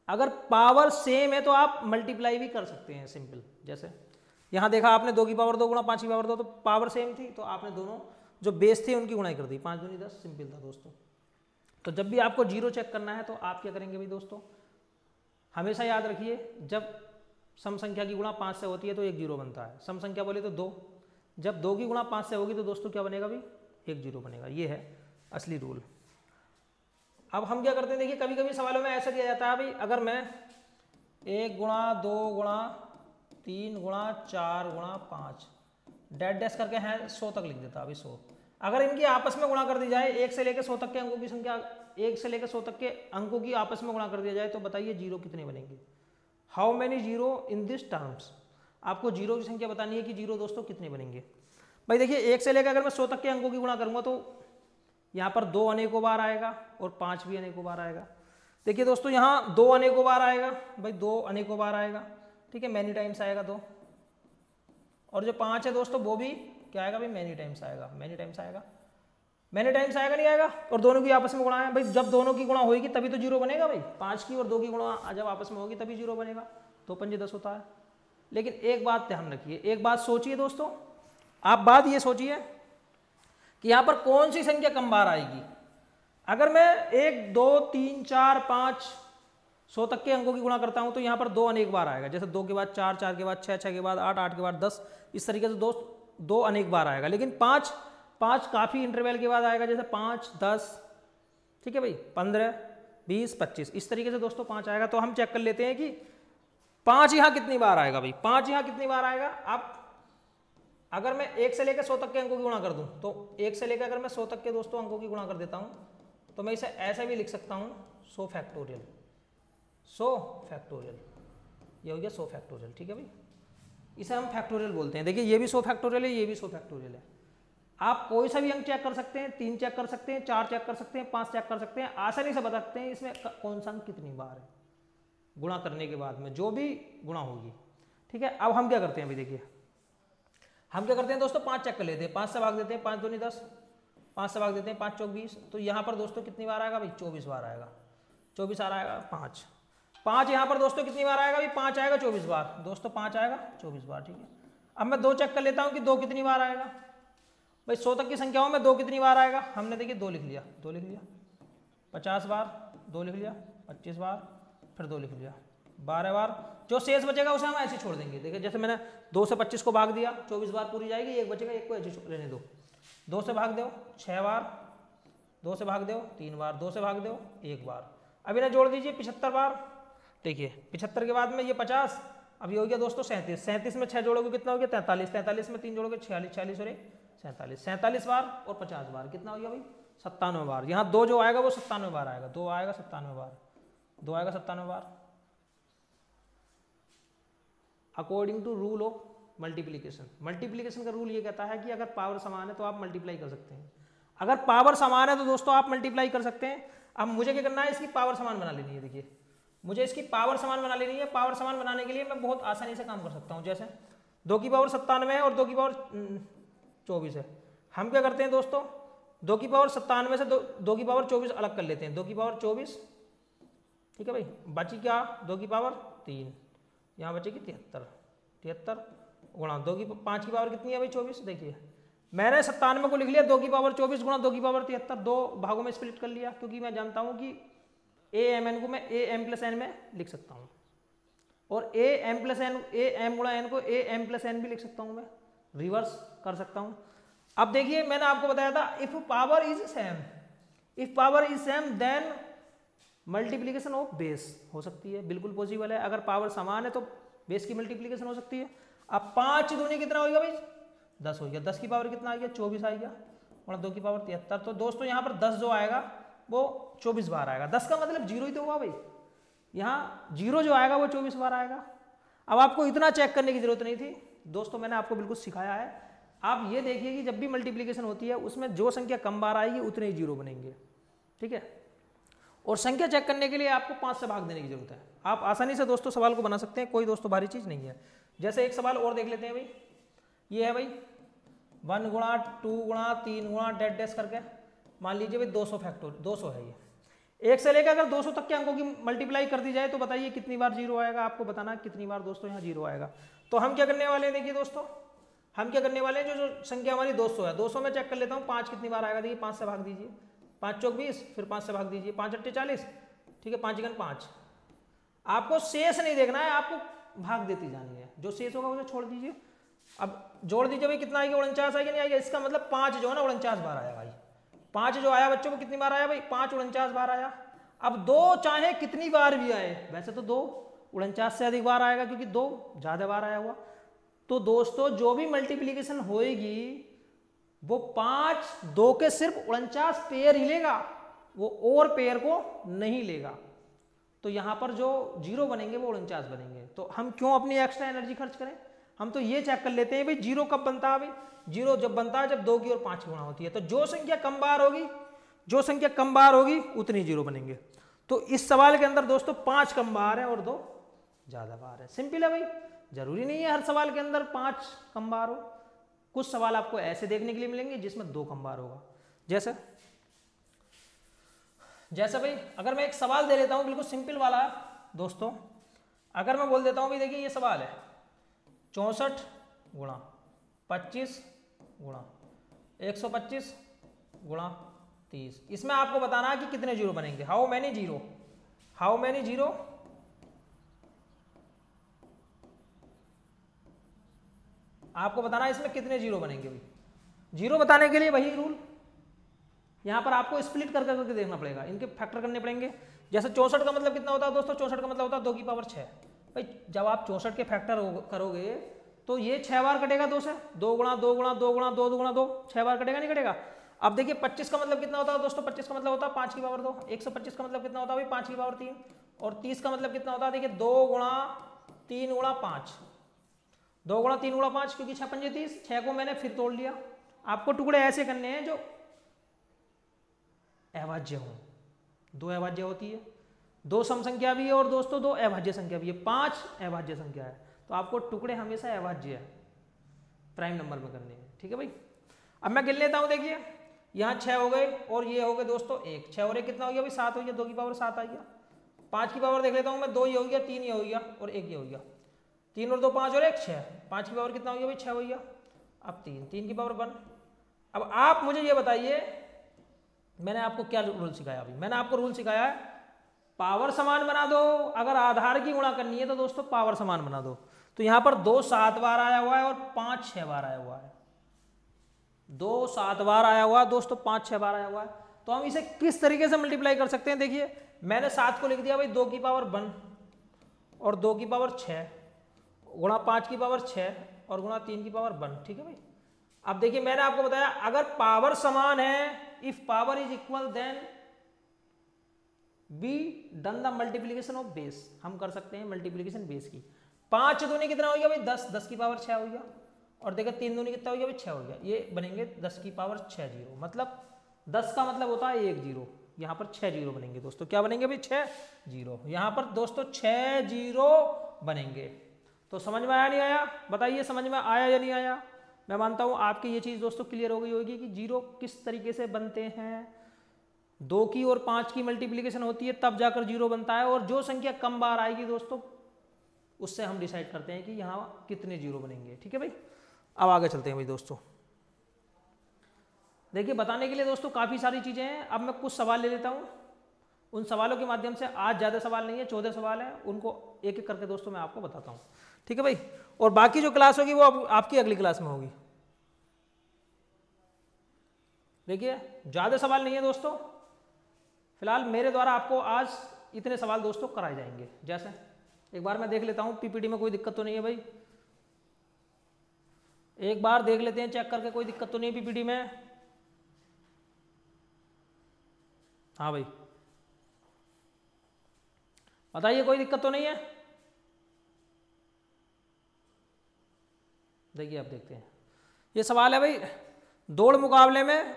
अगर पावर सेम है तो आप मल्टीप्लाई भी कर सकते हैं सिंपल। जैसे यहाँ देखा आपने 2 की पावर 2 गुणा 5 की पावर 2, तो पावर सेम थी तो आपने दोनों जो बेस थे उनकी गुणाई कर दी, 5 दूनी 10, सिंपल था दोस्तों। तो जब भी आपको जीरो चेक करना है तो आप क्या करेंगे भाई दोस्तों, हमेशा याद रखिए जब सम संख्या की गुणा 5 से होती है तो एक जीरो बनता है, सम संख्या बोले तो 2, जब 2 की गुणा 5 से होगी तो दोस्तों क्या बनेगा भाई, एक जीरो बनेगा। ये है असली रूल। अब हम क्या करते हैं, देखिए कभी कभी सवालों में ऐसा दिया जाता है भाई, अगर मैं 1 गुणा 2 गुणा 3 गुणा 4 गुणा 5 डैश डैश करके हैं 100 तक लिख देता, अभी 100। अगर इनकी आपस में गुणा कर दी जाए, 1 से लेकर 100 तक के अंकों की संख्या, 1 से लेकर 100 तक के अंकों की आपस में गुणा कर दिया जाए, तो बताइए जीरो कितने बनेंगे, how many zero in this terms. आपको जीरो की संख्या बतानी है कि जीरो दोस्तों कितने बनेंगे। भाई देखिए 1 से लेकर अगर मैं 100 तक के अंकों की गुणा करूंगा तो यहाँ पर 2 अनेकों बार आएगा और 5 भी अनेकों बार आएगा। देखिए दोस्तों यहाँ 2 अनेकों बार आएगा, भाई 2 अनेकों बार आएगा, ठीक है, मैनी टाइम्स आएगा 2। और जो 5 है दोस्तों वो भी क्या आएगा भाई, मैनी टाइम्स आएगा, मैनी टाइम्स आएगा, मैनी टाइम्स आएगा नहीं आएगा। और दोनों की आपस में गुणा है, भाई जब दोनों की गुणा होगी तभी तो जीरो बनेगा भाई, 5 की और 2 की गुणा जब आपस में होगी तभी जीरो बनेगा, 2 पंजे 10 होता है। लेकिन एक बात ध्यान रखिए, एक बात सोचिए दोस्तों, आप बात ये सोचिए कि यहाँ पर कौन सी संख्या कम बार आएगी। अगर मैं 1 2 3 4 5 100 तक के अंकों की गुणा करता हूँ तो यहाँ पर 2 अनेक बार आएगा, जैसे 2 के बाद 4, 4 के बाद 6, 6 के बाद 8, 8 के बाद 10, इस तरीके से दो अनेक बार आएगा। लेकिन 5 काफ़ी इंटरवल के बाद आएगा, जैसे 5 10, ठीक है भाई, 15 20 25, इस तरीके से दोस्तों 5 आएगा। तो हम चेक कर लेते हैं कि 5 यहाँ कितनी बार आएगा भाई, 5 यहाँ कितनी बार आएगा। आप अगर मैं 1 से लेकर 100 तक के अंकों की गुणा कर दूं तो 1 से लेकर अगर मैं 100 तक के दोस्तों अंकों की गुणा कर देता हूं तो मैं इसे ऐसा भी लिख सकता हूं 100 फैक्टोरियल, 100 फैक्टोरियल, ये हो गया 100 फैक्टोरियल, ठीक है भाई, इसे हम फैक्टोरियल बोलते हैं। देखिए ये भी 100 फैक्टोरियल है, ये भी 100 फैक्टोरियल है। आप कोई सा भी अंक चेक कर सकते हैं, 3 चेक कर सकते हैं, 4 चेक कर सकते हैं, 5 चेक कर सकते हैं, आसानी से बता सकते हैं इसमें कौन सा अंक कितनी बार है गुणा करने के बाद में जो भी गुणा होगी, ठीक है। अब हम क्या करते हैं भाई, देखिए हम क्या करते हैं दोस्तों, 5 चेक कर लेते हैं, 5 से भाग देते हैं, 5 दूनी 10, 5 से भाग देते हैं, 5 चौक 20, तो यहाँ पर दोस्तों कितनी बार आएगा भाई, 24 बार आएगा, 24 बार आएगा, 5 यहाँ पर दोस्तों कितनी बार आएगा भाई, 5 आएगा 24 बार दोस्तों, 5 आएगा 24 बार, ठीक है। अब मैं 2 चेक कर लेता हूँ कि 2 कितनी बार आएगा भाई, 100 तक की संख्याओं में 2 कितनी बार आएगा, हमने देखिए 2 लिख लिया, 2 लिख लिया, 50 बार 2 लिख लिया, 25 बार फिर 2 लिख लिया, 12 बार, जो शेष बचेगा उसे हम ऐसे छोड़ देंगे। देखिए जैसे मैंने 2 से 25 को भाग दिया, 24 बार पूरी जाएगी, एक बचेगा, एक को ऐसे रहने दो। 2 से भाग दो 6 बार, 2 से भाग दो 3 बार, 2 से भाग दो 1 बार, अब इन्हें जोड़ दीजिए 75 बार। देखिए 75 के बाद में ये 50, अब ये हो गया दोस्तों 37, 37 में 6 जोड़ोगे कितना हो गया 43, 43 में 3 जोड़ोगे 46, 46 और 47, 47 बार और 50 बार कितना हो गया भाई 97 बार। यहाँ 2 जो आएगा वो 97 बार आएगा, 2 आएगा 97 बार, 2 आएगा 97 बार according to rule of multiplication. Multiplication का रूल ये कहता है कि अगर पावर समान है तो आप मल्टीप्लाई कर सकते हैं, अगर पावर समान है तो दोस्तों आप मल्टीप्लाई कर सकते हैं। अब मुझे क्या करना है, इसकी पावर समान बना लेनी है। देखिए मुझे इसकी पावर समान बना लेनी है, पावर समान बनाने के लिए मैं बहुत आसानी से काम कर सकता हूँ। जैसे 2 की पावर 97 है और 2 की पावर 24 है, हम क्या करते हैं दोस्तों 2 की पावर 97 से 2 की पावर 24 अलग कर लेते हैं, 2 की पावर 24, ठीक है भाई, बची क्या 2 की पावर 3, यहाँ बचेगी 73 गुणा 2 की 5 की पावर कितनी है भाई 24। देखिए मैंने 97 को लिख लिया 2 की पावर 24 गुणा 2 की पावर 73, 2 भागों में स्प्लिट कर लिया, क्योंकि मैं जानता हूँ कि am को मैं am+n में लिख सकता हूँ और am गुणा n को am+n भी लिख सकता हूँ, मैं रिवर्स कर सकता हूँ। अब देखिए मैंने आपको बताया था if power is same then multiplication of base हो सकती है, बिल्कुल पॉसिबल है। अगर पावर समान है तो बेस की मल्टीप्लीकेशन हो सकती है। अब 5 दूनी कितना होगा भाई 10 हो गया, 10 की पावर कितना आ गया 24 आ गया और 2 की पावर 73, तो दोस्तों यहाँ पर 10 जो आएगा वो 24 बार आएगा। 10 का मतलब 0 ही तो होगा भाई, यहाँ 0 जो आएगा वो 24 बार आएगा। अब आपको इतना चेक करने की जरूरत नहीं थी दोस्तों, मैंने आपको बिल्कुल सिखाया है आप ये देखिए कि जब भी मल्टीप्लिकेशन होती है उसमें जो संख्या कम बार आएगी उतने ही जीरो बनेंगे, ठीक है। और संख्या चेक करने के लिए आपको 5 से भाग देने की जरूरत है। आप आसानी से दोस्तों सवाल को बना सकते हैं, कोई दोस्तों भारी चीज़ नहीं है। जैसे एक सवाल और देख लेते हैं भाई, ये है भाई 1 गुणा 2 गुणा 3 गुणा डैश डैश करके, मान लीजिए भाई 200 फैक्टोरियल 200 है ये। 1 से लेकर अगर 200 तक के अंकों की मल्टीप्लाई कर दी जाए तो बताइए कितनी बार जीरो आएगा, आपको बताना है कितनी बार दोस्तों यहाँ जीरो आएगा। तो हम क्या करने वाले हैं, देखिए दोस्तों हम क्या करने वाले हैं, जो संख्या हमारी 200 है, 200 में चेक कर लेता हूँ 5 कितनी बार आएगा। देखिए 5 से भाग दीजिए, 5 चौक 20, फिर 5 से भाग दीजिए, 5 अट्ठे 40, ठीक है, 5 5। आपको शेष नहीं देखना है, आपको भाग देती जानी है, जो शेष होगा उसे छोड़ दीजिए। अब जोड़ दीजिए भाई कितना आएगा, 49 आएगा नहीं आएगा, इसका मतलब 5 जो है ना 49 बार आया भाई। 5 जो आया बच्चों को कितनी बार आया भाई, 5 49 बार आया। अब 2 चाहे कितनी बार भी आए, वैसे तो 2 49 से अधिक बार आएगा क्योंकि 2 ज़्यादा बार आया हुआ। तो दोस्तों जो भी मल्टीप्लिकेशन होएगी वो 5 2 के सिर्फ 49 पेयर ही लेगा, वो और पेयर को नहीं लेगा। तो यहां पर जो जीरो बनेंगे वो 49 बनेंगे। तो हम क्यों अपनी एक्स्ट्रा एनर्जी खर्च करें, हम तो ये चेक कर लेते हैं भाई जीरो कब बनता है। भाई जीरो जब बनता है जब 2 की और 5 की गुणा होती है। तो जो संख्या कम बार होगी, जो संख्या कम बार होगी उतनी जीरो बनेंगे। तो इस सवाल के अंदर दोस्तों 5 कम बार है और 2 ज्यादा बार है। सिंपल है भाई, जरूरी नहीं है हर सवाल के अंदर 5 कम बार हो। कुछ सवाल आपको ऐसे देखने के लिए मिलेंगे जिसमें 2 कम बार होगा। जैसे भाई अगर मैं एक सवाल दे लेता हूं बिल्कुल सिंपल वाला दोस्तों, अगर मैं बोल देता हूं भाई देखिए ये सवाल है 64 गुणा 25 गुणा 125 गुणा 30, इसमें आपको बताना है कि कितने जीरो बनेंगे। How many zero, how many zero, आपको बताना है इसमें कितने जीरो बनेंगे। भाई जीरो बताने के लिए वही रूल, यहां पर आपको स्प्लिट कर करके देखना पड़ेगा, इनके फैक्टर करने पड़ेंगे। जैसे 64 का मतलब कितना होता है दोस्तों, 64 का मतलब होता है 2 की पावर 6। भाई जब आप 64 के फैक्टर करोगे तो ये 6 बार कटेगा 2 से, 2 गुणा 2 गुणा 2 गुणा 2 गुणा 2, 6 बार कटेगा नहीं कटेगा। अब देखिए 25 का मतलब कितना होता है दोस्तों, 25 का मतलब होता है 5 की पावर 2। 125 का मतलब कितना होता है भाई 5 की पावर 3। और 30 का मतलब कितना होता है, देखिए 2 गुणा 3 गुणा 5, 2 गुणा 3 गुणा 5, क्योंकि 6 पंजे 30, 6 को मैंने फिर तोड़ लिया। आपको टुकड़े ऐसे करने हैं जो अभाज्य हो, 2 अभाज्य होती है, 2 सम संख्या भी है और दोस्तों 2 अभाज्य संख्या भी है, 5 अभाज्य संख्या है। तो आपको टुकड़े हमेशा अभाज्य है प्राइम नंबर में करने हैं, ठीक है भाई। अब मैं गिन लेता हूं, देखिए यहाँ 6 हो गए और ये हो गए दोस्तों 1, 6 और 1 कितना हो गया भाई 7 हो गया, 2 की पावर 7 आ गया। 5 की पावर देख लेता हूँ मैं, 2 ये हो गया, 3 ये हो गया और 1 ये हो गया, 3 और 2 5 और 1 6, 5 की पावर कितना हो गया भाई 6 हो गया। अब 3 की पावर 1। अब आप मुझे ये बताइए मैंने आपको क्या रूल सिखाया। अभी मैंने आपको रूल सिखाया है पावर समान बना दो, अगर आधार की गुणा करनी है तो दोस्तों पावर समान बना दो। तो यहां पर 2 7 बार आया हुआ है और 5 6 बार आया हुआ है, 2 7 बार आया हुआ है दोस्तों, 5 6 बार आया हुआ है। तो हम इसे किस तरीके से मल्टीप्लाई कर सकते हैं, देखिए मैंने 7 को लिख दिया भाई 2 की पावर 1 और 2 की पावर 6 गुणा 5 की पावर 6 और गुणा 3 की पावर 1, ठीक है भाई। अब देखिए मैंने आपको बताया अगर पावर समान है, if power is equal then be done the multiplication of base, हम कर सकते हैं मल्टीप्लीकेशन बेस की। 5 दूनी कितना हो गया भाई 10, 10 की पावर 6 हो गया और देखिए 3 दूनी कितना हो गया भाई 6 हो गया, ये बनेंगे 10 की पावर 6 जीरो, मतलब 10 का मतलब होता है 1 जीरो, यहाँ पर 6 जीरो बनेंगे दोस्तों। क्या बनेंगे भाई 6 जीरो, यहाँ पर दोस्तों 6 जीरो बनेंगे। तो समझ में आया नहीं आया, बताइए समझ में आया या नहीं आया। मैं मानता हूँ आपकी ये चीज़ दोस्तों क्लियर हो गई होगी कि जीरो किस तरीके से बनते हैं। 2 की और 5 की मल्टीप्लिकेशन होती है तब जाकर जीरो बनता है, और जो संख्या कम बार आएगी दोस्तों उससे हम डिसाइड करते हैं कि यहाँ कितने जीरो बनेंगे, ठीक है भाई। अब आगे चलते हैं भाई दोस्तों। देखिए बताने के लिए दोस्तों काफ़ी सारी चीज़ें हैं। अब मैं कुछ सवाल ले लेता हूँ, उन सवालों के माध्यम से, आज ज़्यादा सवाल नहीं है 14 सवाल हैं, उनको एक एक करके दोस्तों मैं आपको बताता हूँ, ठीक है भाई। और बाकी जो क्लास होगी वो आपकी अगली क्लास में होगी। देखिए ज़्यादा सवाल नहीं है दोस्तों, फिलहाल मेरे द्वारा आपको आज इतने सवाल दोस्तों कराए जाएंगे। जैसे एक बार मैं देख लेता हूँ पीपीटी में कोई दिक्कत तो नहीं है भाई, एक बार देख लेते हैं चेक करके, कोई दिक्कत तो नहीं है पीपीटी में। हाँ भाई बताइए कोई दिक्कत तो नहीं है। देखिए आप देखते हैं ये सवाल है भाई, दौड़ मुकाबले में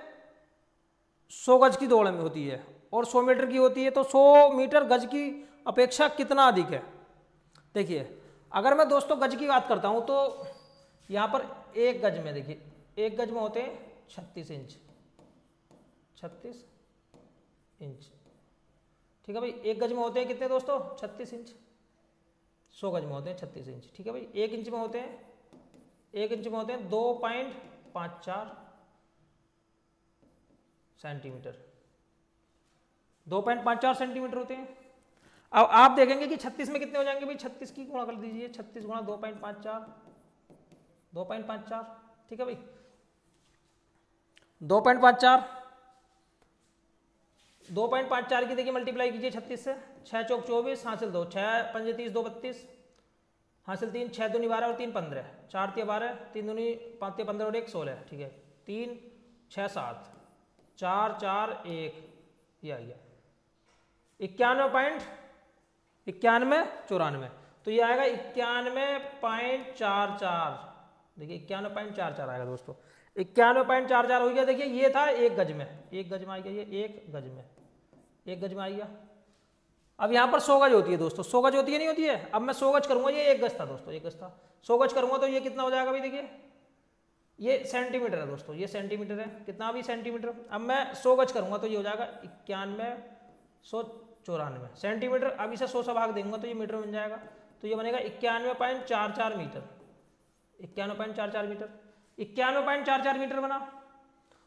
100 गज की दौड़ में होती है और 100 मीटर की होती है, तो 100 मीटर गज की अपेक्षा कितना अधिक है। देखिए अगर मैं दोस्तों गज की बात करता हूं तो यहां पर एक गज में, देखिए एक गज में होते हैं 36 इंच, 36 इंच, ठीक है भाई। एक गज में होते हैं कितने दोस्तों, 36 इंच। 100 गज में होते हैं 36 इंच, ठीक है भाई। एक इंच में होते हैं, एक इंच में होते हैं 2.54 सेंटीमीटर, 2.54 सेंटीमीटर होते हैं। अब आप देखेंगे कि 36 में कितने हो जाएंगे भाई, 36 की गुणा कर दीजिए, 36 गुणा 2.54, 2.54, ठीक है भाई। 2.54, 2.54 की देखिए मल्टीप्लाई कीजिए 36 से, 6 चौक 24 हासिल 2, 6 पंजे 30, 2 32 हासिल 3, 6 दूनी 12 और 3 15, 4 तिया 12, 3 दूनी 5 तिया 15 और 1 16, ठीक है। 3 6 7 4 4 1, ये आ गया 91.94, तो ये आएगा 91.44, देखिए 91.44 आएगा दोस्तों, 91.44 हो गया। देखिए ये था एक गज में, एक गज में आ गया, ये एक गज में, एक गज में आ गया। अब यहाँ पर 100 गज होती है दोस्तों, 100 गज होती है नहीं होती है। अब मैं 100 गज करूंगा, ये एक गज था दोस्तों, एक गज था। 100 गज करूंगा तो ये कितना हो जाएगा भाई, देखिए ये सेंटीमीटर है दोस्तों, ये सेंटीमीटर है, कितना भी सेंटीमीटर। अब मैं 100 गज करूंगा तो ये हो जाएगा 9194 सेंटीमीटर। अब इसे 100 से भाग देंगे तो ये मीटर बन जाएगा, तो ये बनेगा 91.44 मीटर, 91.44 मीटर, 91.44 मीटर बना।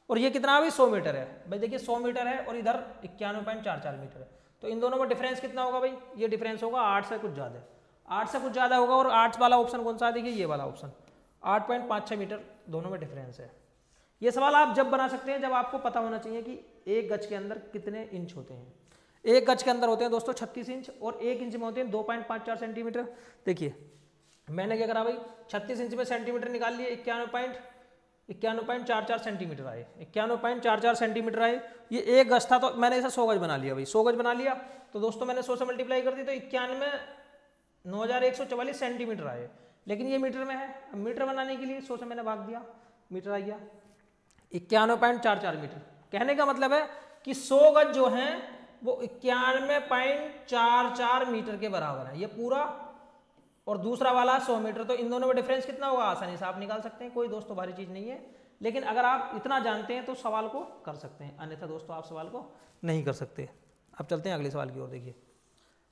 और ये कितना भी 100 मीटर है भाई, देखिए 100 मीटर है और इधर 91.44 मीटर है, तो इन दोनों में डिफरेंस कितना होगा भाई, ये डिफरेंस होगा 8 से कुछ ज़्यादा, 8 से कुछ ज़्यादा होगा। और 8 वाला ऑप्शन कौन सा है, देखिए ये वाला ऑप्शन, 8.56 मीटर दोनों में डिफरेंस है। ये सवाल आप जब बना सकते हैं जब आपको पता होना चाहिए कि एक गज के अंदर कितने इंच होते हैं। एक गज के अंदर होते हैं दोस्तों 36 इंच और एक इंच में होते हैं 2.54 सेंटीमीटर। देखिए मैंने क्या करा भाई, 36 इंच में सेंटीमीटर निकाल लिए, 91.44 सेंटीमीटर आए, 91.44 सेंटीमीटर आए। ये एक गज था तो मैंने इसे 100 गज बना लिया भाई, 100 गज बना लिया तो दोस्तों मैंने 100 से मल्टीप्लाई कर दी तो 91,9144 सेंटीमीटर आए। लेकिन ये मीटर में है, अब मीटर बनाने के लिए 100 से मैंने भाग दिया, मीटर आ गया 91.44 मीटर। कहने का मतलब है कि 100 गज जो है वो 91.44 मीटर के बराबर है, ये पूरा, और दूसरा वाला 100 मीटर। तो इन दोनों में डिफरेंस कितना होगा आसानी से आप निकाल सकते हैं, कोई दोस्तों भारी चीज नहीं है। लेकिन अगर आप इतना जानते हैं तो सवाल को कर सकते हैं, अन्यथा दोस्तों आप सवाल को नहीं कर सकते। अब चलते हैं अगले सवाल की ओर। देखिए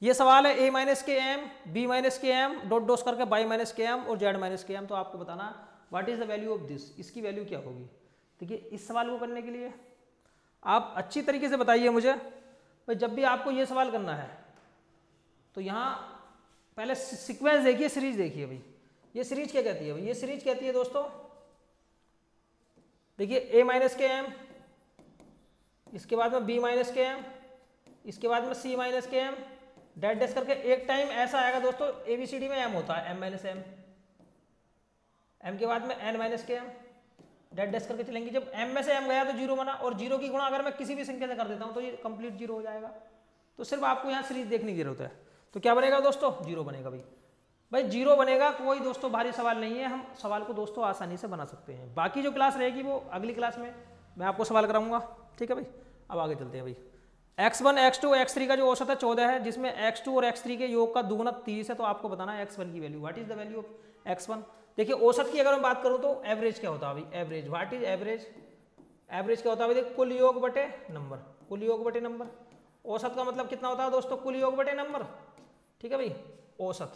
ये सवाल है a माइनस के एम, बी माइनस के एम, डॉट डॉस करके y माइनस के एम और z माइनस के एम। तो आपको बताना what is the value of this, इसकी वैल्यू क्या होगी। देखिए इस सवाल को करने के लिए आप अच्छी तरीके से बताइए मुझे भाई, जब भी आपको ये सवाल करना है तो यहाँ पहले सीक्वेंस देखिए, सीरीज देखिए भाई। ये सीरीज क्या कहती है भाई, ये सीरीज कहती है दोस्तों, देखिए a माइनस के एम, इसके बाद में b माइनस के एम, इसके बाद में c माइनस के एम, डैश डैश करके एक टाइम ऐसा आएगा दोस्तों ABCD में m होता है, m माइनस एम, m के बाद में n माइनस के एम, डैश डैश करके चलेंगे। जब m में से m गया तो 0 बना, और 0 की गुणा अगर मैं किसी भी संख्या से कर देता हूं तो ये कंप्लीट 0 हो जाएगा। तो सिर्फ आपको यहाँ सीरीज देखने की जरूरत है। तो क्या बनेगा दोस्तों, 0 बनेगा भाई 0 बनेगा। कोई दोस्तों भारी सवाल नहीं है, हम सवाल को दोस्तों आसानी से बना सकते हैं। बाकी जो क्लास रहेगी वो अगली क्लास में मैं आपको सवाल कराऊंगा, ठीक है भाई। अब आगे चलते हैं भाई। x1 x2 x3 का जो औसत है 14 है, जिसमें x2 और x3 के योग का दुगुना 30 है। तो आपको बताना है x1 की value, what is the value of x1। देखिए औसत की अगर मैं बात करूं तो एवरेज क्या होता है भाई, average, what is average, average क्या होता है भाई, कुल योग बटे नंबर, कुल योग बटे नंबर। औसत का मतलब कितना होता है दोस्तों, कुल योग बटे नंबर, ठीक है भाई। औसत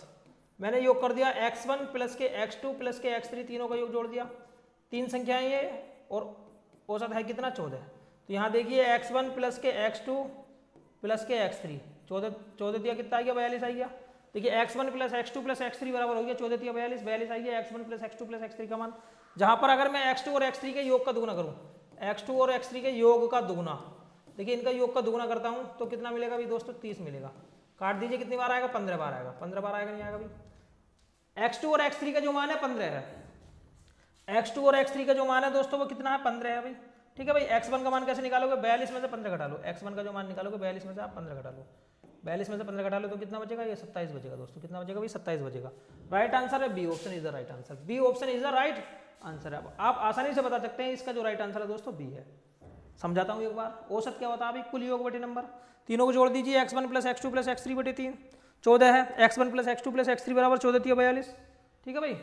मैंने योग कर दिया x1 प्लस के x2 प्लस के x3, तीनों का योग जोड़ दिया, 3 संख्याएं ये, और औसत है कितना, 14। तो यहाँ देखिए x1 प्लस के x2 प्लस के x3, 14 दिया कितना आ गया, 42 आ गया। देखिए x1 plus x2 plus x3 बराबर हो गया 14 दिया 42, 42 आ गया x1 plus x2 plus x3 का मान। जहाँ पर अगर मैं x2 और x3 के योग का दुगुना करूँ, x2 और x3 के योग का दुगुना, देखिए इनका योग का दुगुना करता हूँ तो कितना मिलेगा भाई दोस्तों, 30 मिलेगा। काट दीजिए, कितनी बार आएगा, 15 बार आएगा, 15 बार आएगा नहीं आएगा भाई। x2 और x3 का जो मान है 15 है, x2 और x3 का जो मान है दोस्तों वो कितना है, 15 है भाई, ठीक है भाई। x1 का मान कैसे निकालोगे, 42 में से 15 घटा लो, x1 का जो मान निकालोगे 42 में से आप 15 घटा लो, 42 में से 15 घटा लो तो कितना बचेगा, ये 27 बचेगा दोस्तों। कितना बचेगा भाई, 27 बचेगा। राइट आंसर है B option is the right answer, B option is the right answer है। अब आप आसानी से बता सकते हैं इसका जो राइट आंसर है दोस्तों बी है। समझाता हूँ एक बार। औसत क्या होता है अभी? कुल योग बटे नंबर। तीनों को जोड़ दीजिए, x1 plus x2 plus x3 बटे 3 14 है। x1 plus x2 plus x3 बराबर 14 3 42। ठीक है भाई।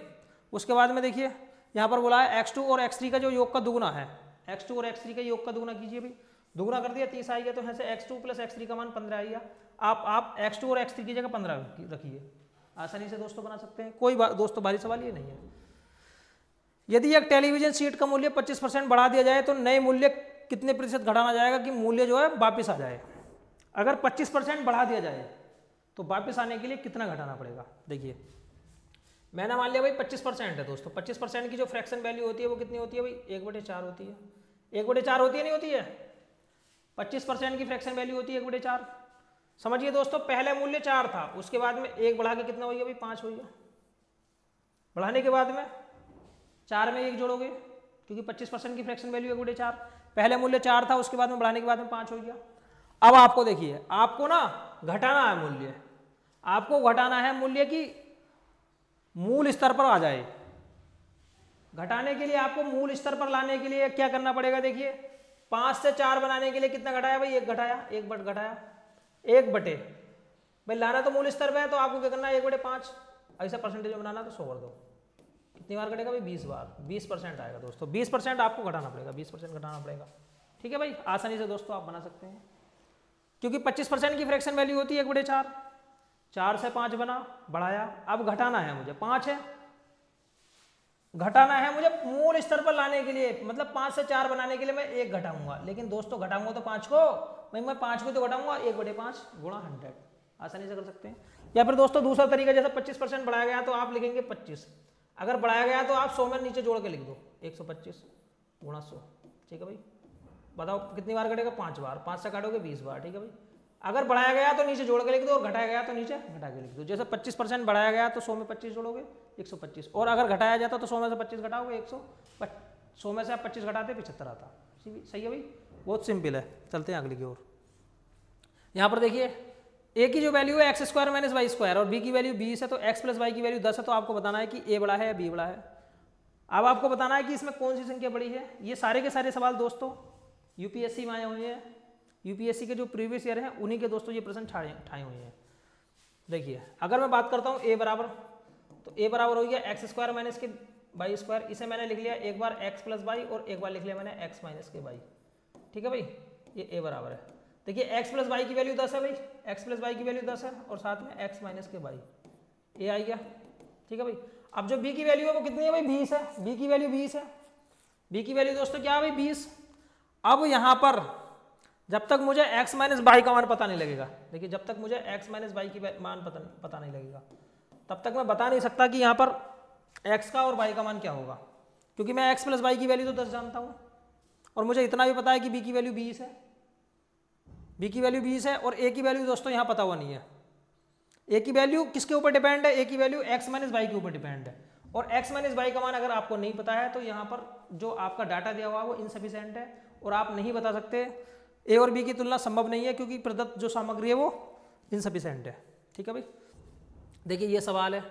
उसके बाद में देखिए यहाँ पर बोला है x2 और x3 का जो योग का दुगुना है, x2 और x3 का योग का दुगुना कीजिए भाई। दुगुना कर दिया 30 आ गया, तो यहाँ से x2 प्लस x3 का मान 15 आएगा। आप x2 और x3 की जगह 15 रखिए, आसानी से दोस्तों बना सकते हैं। कोई दोस्तों भारी सवाल ये नहीं है। यदि एक टेलीविजन सीट का मूल्य 25% बढ़ा दिया जाए तो नए मूल्य कितने प्रतिशत घटाना जाएगा कि मूल्य जो है वापस आ जाए? अगर 25% बढ़ा दिया जाए तो वापस आने के लिए कितना घटाना पड़ेगा? देखिए मैंने मान लिया भाई 25% है दोस्तों। 25% की जो फ्रैक्शन वैल्यू होती है वो कितनी होती है भाई? 1/4 होती है। 1/4 होती है नहीं होती है? 25% की फ्रैक्शन वैल्यू होती है 1/4। समझिए दोस्तों, पहले मूल्य 4 था, उसके बाद में 1 बढ़ा के कितना हो गया भाई? 5 हो गया। बढ़ाने के बाद में 4 में 1 जोड़ोगे, क्योंकि 25% की फ्रैक्शन वैल्यू 1/4। पहले मूल्य 4 था, उसके बाद में बढ़ाने के बाद में 5 हो गया। अब आपको देखिए, आपको ना घटाना है मूल्य, आपको घटाना है मूल्य की मूल स्तर पर आ जाए। घटाने के लिए आपको मूल स्तर पर लाने के लिए क्या करना पड़ेगा? देखिए 5 से 4 बनाने के लिए कितना घटाया भाई? 1 घटाया, 1 बट घटाया 1 बटे भाई, लाना तो मूल स्तर पे है तो आपको क्या करना है? 1/5। ऐसा परसेंटेज में बनाना तो 100 कर दो। कितनी बार घटेगा भाई? 20 बार। 20% आएगा दोस्तों। 20% आपको घटाना पड़ेगा, 20% घटाना पड़ेगा। ठीक है भाई, आसानी से दोस्तों आप बना सकते हैं, क्योंकि 25% की फ्रैक्शन वैल्यू होती है 1/4। 4 से 5 बना, बढ़ाया, अब घटाना है मुझे, 5 है, घटाना है मुझे मूल स्तर पर लाने के लिए, मतलब 5 से 4 बनाने के लिए मैं 1 घटाऊंगा। लेकिन दोस्तों घटाऊंगा तो 5 को, मैं 5 को तो घटाऊंगा 1/5 गुणा 100। आसानी से कर सकते हैं। या फिर दोस्तों दूसरा तरीका, जैसा 25% बढ़ाया गया तो आप लिखेंगे 25, अगर बढ़ाया गया तो आप 100 में नीचे जोड़ के लिख दो, 125 गुणा 100। ठीक है भाई, बताओ कितनी बार घटेगा? 5 बार। 5 से काटोगे 20 बार। ठीक है भाई, अगर बढ़ाया गया तो नीचे जोड़ के लिख दो और घटाया गया तो नीचे घटा के लिख दो। जैसे 25% बढ़ाया गया तो 100 में 25 जोड़ोगे 125, और अगर घटाया जाता तो 100 में से 25 घटाओगे 100 में से आप 25 घटाते 75 आता। सही है भाई, बहुत सिंपल है। चलते हैं अगली की ओर। यहाँ पर देखिए ए की जो वैल्यू है x² माइनस y² और बी की वैल्यू 20 है, तो x प्लस वाई की वैल्यू 10 है, तो आपको बताना है कि ए बड़ा है या बी बड़ा है। अब आपको बताना है कि इसमें कौन सी संख्या बड़ी है। ये सारे के सारे सवाल दोस्तों यूपीएससी में आए हुए हैं, यूपीएससी के जो प्रीवियस ईयर हैं उन्हीं के दोस्तों ये प्रश्न ठाए हुए हैं। देखिए अगर मैं बात करता हूँ ए बराबर, तो ए बराबर हो गया x² माइनस के y²। इसे मैंने लिख लिया एक बार x प्लस वाई और एक बार लिख लिया मैंने x माइनस के वाई। ठीक है भाई, ये ए बराबर है। देखिए x प्लस वाई की वैल्यू 10 है भाई, x प्लस वाई की वैल्यू 10 है और साथ में x माइनस के वाई, ए आ गया। ठीक है भाई, अब जो b की वैल्यू है वो कितनी है भाई? 20 है। b की वैल्यू 20 है। b की वैल्यू दोस्तों क्या है भाई? 20। अब यहाँ पर जब तक मुझे x माइनस वाई का मान पता नहीं लगेगा, देखिए जब तक मुझे x माइनस वाई की मान पता नहीं लगेगा तब तक मैं बता नहीं सकता कि यहाँ पर x का और y का मान क्या होगा, क्योंकि मैं x प्लस वाई की वैल्यू तो 10 जानता हूँ और मुझे इतना भी पता है कि b की वैल्यू 20 है। b की वैल्यू 20 है और a की वैल्यू दोस्तों यहाँ पता हुआ नहीं है। a की वैल्यू किसके ऊपर डिपेंड है? a की वैल्यू x माइनस वाई के ऊपर डिपेंड है, और x माइनस वाई का मान अगर आपको नहीं पता है तो यहाँ पर जो आपका डाटा दिया हुआ है वो इनसफिशिएंट है और आप नहीं बता सकते। ए और बी की तुलना संभव नहीं है क्योंकि प्रदत्त जो सामग्री है वो इनसफिशिएंट है। ठीक है भाई, देखिए ये सवाल है,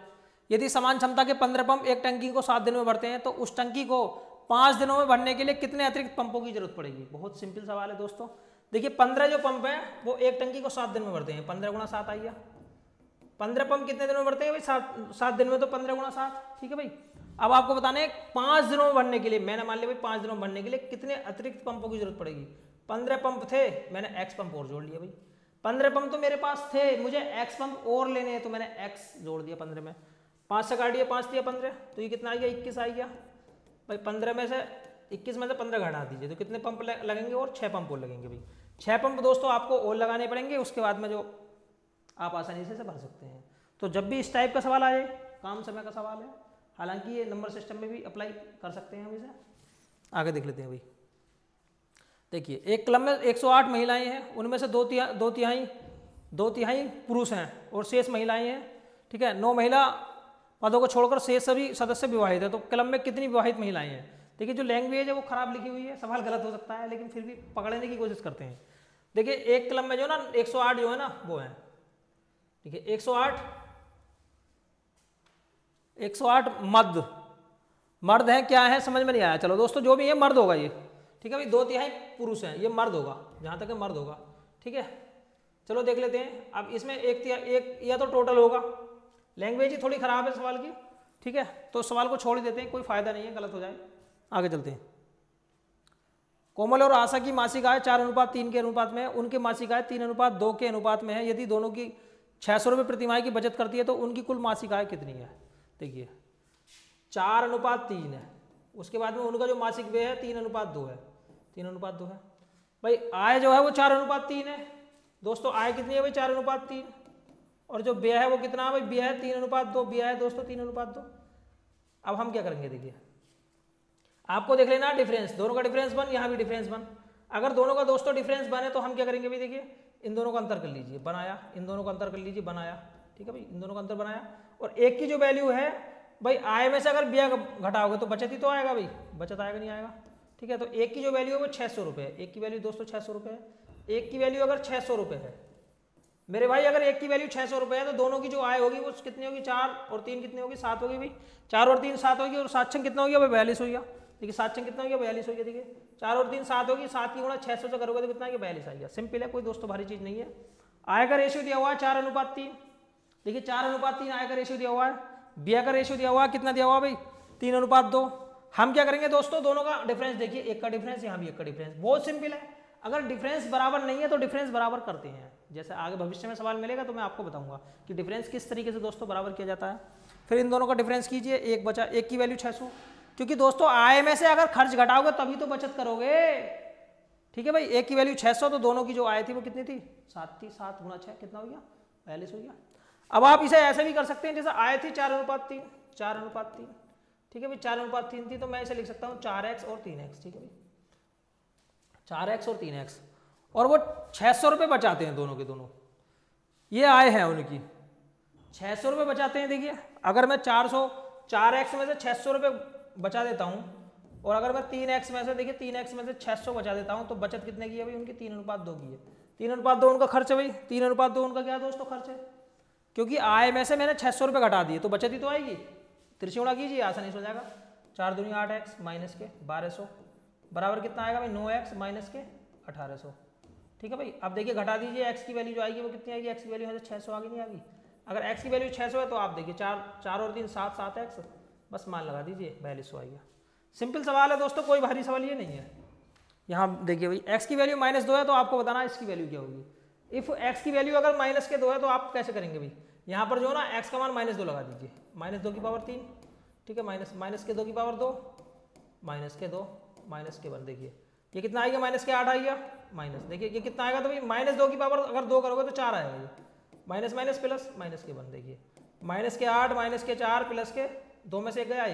यदि समान क्षमता के 15 पंप एक टंकी को 7 दिन में भरते हैं तो उस टंकी को 5 दिनों में भरने के लिए कितने अतिरिक्त पंपों की जरूरत पड़ेगी? बहुत सिंपल सवाल है दोस्तों। देखिए 15 जो पंप है वो एक टंकी को 7 दिन में भरते हैं, 15 गुणा 7 आइए। 15 पंप कितने दिन में भरते हैं भाई? 7 दिन में, तो 15 गुणा 7। ठीक है भाई, अब आपको बताना है 5 दिनों में भरने के लिए, मैंने मान लिया भाई 5 दिनों में भरने के लिए कितने अतिरिक्त पंपों की जरूरत पड़ेगी। 15 पंप थे, मैंने x पंप और जोड़ लिया भाई। 15 पंप तो मेरे पास थे, मुझे x पंप और लेने हैं तो मैंने x जोड़ दिया 15 में। 5 से काट दिया, 5 दिया 15, तो ये कितना आ गया? 21 आ गया भाई। 15 में से 21 में से 15 घटा दीजिए तो कितने पंप लगेंगे? और 6 पंप और लगेंगे भाई। 6 पंप दोस्तों आपको और लगाने पड़ेंगे, उसके बाद में जो आप आसानी से भर सकते हैं। तो जब भी इस टाइप का सवाल आए, काम समय का सवाल है, हालांकि ये नंबर सिस्टम में भी अप्लाई कर सकते हैं हम इसे। आगे देख लेते हैं भाई। देखिए एक क्लब में 108 महिलाएं हैं, उनमें से दो तिहाई पुरुष हैं और शेष महिलाएं हैं। ठीक है, 9 महिला पदों को छोड़कर शेष सभी सदस्य विवाहित है, तो क्लब में कितनी विवाहित महिलाएं हैं? देखिए जो लैंग्वेज है वो खराब लिखी हुई है, सवाल गलत हो सकता है लेकिन फिर भी पकड़ने की कोशिश करते हैं। देखिए एक क्लब में जो ना 108 जो है ना वो है, देखिए 108 मर्द मर्द हैं क्या है समझ में नहीं आया। चलो दोस्तों जो भी है मर्द होगा ये, ठीक है भाई, 2/3 पुरुष हैं, ये मर्द होगा, जहाँ तक है मर्द होगा, ठीक है। चलो देख लेते हैं। अब इसमें एक या तो टोटल होगा, लैंग्वेज ही थोड़ी खराब है सवाल की, ठीक है, तो सवाल को छोड़ ही देते हैं, कोई फायदा नहीं है, गलत हो जाए। आगे चलते हैं। कोमल और आशा की मासिक आय 4:3 के अनुपात में है, उनकी मासिक आय 3:2 के अनुपात में है। यदि दोनों की 600 रुपये प्रतिमाह की बचत करती है तो उनकी कुल मासिक आय कितनी है। देखिए 4:3 है, उसके बाद में उनका जो मासिक व्यय है 3:2 है, 3:2 है। भाई आय जो है वो 4:3 है दोस्तों, आय कितनी है भाई 4:3, और जो व्यय है वो कितना है भाई, व्यय है 3:2, व्यय है दोस्तों 3:2। अब हम क्या करेंगे, देखिए आपको देख लेना डिफरेंस, दोनों का डिफरेंस बन, यहाँ भी डिफरेंस बन। अगर दोनों का दोस्तों डिफरेंस बने तो हम क्या करेंगे भाई, देखिए इन दोनों का अंतर कर लीजिए, बनाया, इन दोनों का अंतर कर लीजिए, बनाया, ठीक है भाई, इन दोनों का अंतर बनाया। और एक की जो वैल्यू है भाई, आय में से अगर व्यय घटाओगे तो बचत ही तो आएगा भाई, बचत आएगा नहीं आएगा, ठीक है। तो एक की जो वैल्यू है वो 600 रुपये है, एक की वैल्यू दोस्तों 600 रुपये है। एक की वैल्यू अगर 600 रुपये है मेरे भाई, अगर एक की वैल्यू 600 रुपये है तो दोनों की जो आय होगी वो कितनी होगी, 4 और 3 कितनी होगी, 7 होगी भाई, 4 और 3 7 होगी, और 7 छंग कितना हो गया भाई 42 हो गया। देखिए 7 छंग कितना हो गया 42 हो गया, देखिए 4 और 3 7 होगी, 7 की गुणा 600 से करोगे तो कितना है 42 आ गया। सिंपल है, कोई दोस्तों भारी चीज नहीं है। आय का रेशियो दिया हुआ है 4:3, देखिए 4:3 आय का रेशियो दिया हुआ है। व्यय का रेशियो दिया हुआ है, कितना दिया हुआ भाई 3:2। हम क्या करेंगे दोस्तों, दोनों का डिफरेंस देखिए, एक का डिफरेंस यहाँ भी एक का डिफरेंस, बहुत सिंपल है। अगर डिफरेंस बराबर नहीं है तो डिफरेंस बराबर करते हैं, जैसे आगे भविष्य में सवाल मिलेगा तो मैं आपको बताऊंगा कि डिफरेंस किस तरीके से दोस्तों बराबर किया जाता है। फिर इन दोनों का डिफरेंस कीजिए, एक बचा, एक की वैल्यू 600, क्योंकि दोस्तों आय में से अगर खर्च घटाओगे तभी तो बचत करोगे, ठीक है भाई। एक की वैल्यू 600 तो दोनों की जो आय थी वो कितनी थी, 7 थी, 7 गुणा 6 कितना हो गया 42 हो गया। अब आप इसे ऐसे भी कर सकते हैं, जैसे आय थी 4:3, 4:3, ठीक है भाई, 4:3 थी तो मैं इसे लिख सकता हूँ 4x और 3x, ठीक है भाई, 4x और 3x, और वो 600 रुपये बचाते हैं दोनों के दोनों, ये आय है उनकी 600 रुपये बचाते हैं। देखिए अगर मैं 4x में से 600 रुपये बचा देता हूँ, और अगर मैं 3x में से, देखिए 3x में से 600 बचा देता हूँ, तो बचत कितने की है भाई उनकी 3:2 की है। 3:2 उनका खर्च है भाई, 3:2 उनका क्या है दोस्तों खर्च है, क्योंकि आय में से मैंने 600 रुपये घटा दिए तो बचत ही तो आएगी। त्रिशुणा कीजिए, आसानी से हो जाएगा, 4 दूनी 8x माइनस के 1200 बराबर कितना आएगा भाई 9x माइनस के 1800, ठीक है भाई। अब देखिए घटा दीजिए, x की वैल्यू जो आएगी वो कितनी आएगी, x की वैल्यू है 600 आगे नहीं आएगी। अगर x की वैल्यू 600 है तो आप देखिए 4 और 3 7 7x, बस मान लगा दीजिए 4200 आएगा। सिंपल सवाल है दोस्तों, कोई भारी सवाल ये नहीं है। यहाँ देखिए भाई x की वैल्यू -2 है तो आपको बताना इसकी वैल्यू क्या होगी। इफ x की वैल्यू अगर -2 है तो आप कैसे करेंगे भाई, यहाँ पर जो है ना x का मान -2 लगा दीजिए, -2 की पावर 3, ठीक है, माइनस के 2 की पावर 2, माइनस के 2, माइनस के 1, देखिए ये कितना आएगा -8 आएगा, माइनस देखिए ये कितना आएगा, तो भाई -2 की पावर अगर 2 करोगे तो 4 आएगा, ये माइनस माइनस प्लस माइनस के 1, देखिए -8 माइनस के 4 प्लस के 2 में से 1 गया,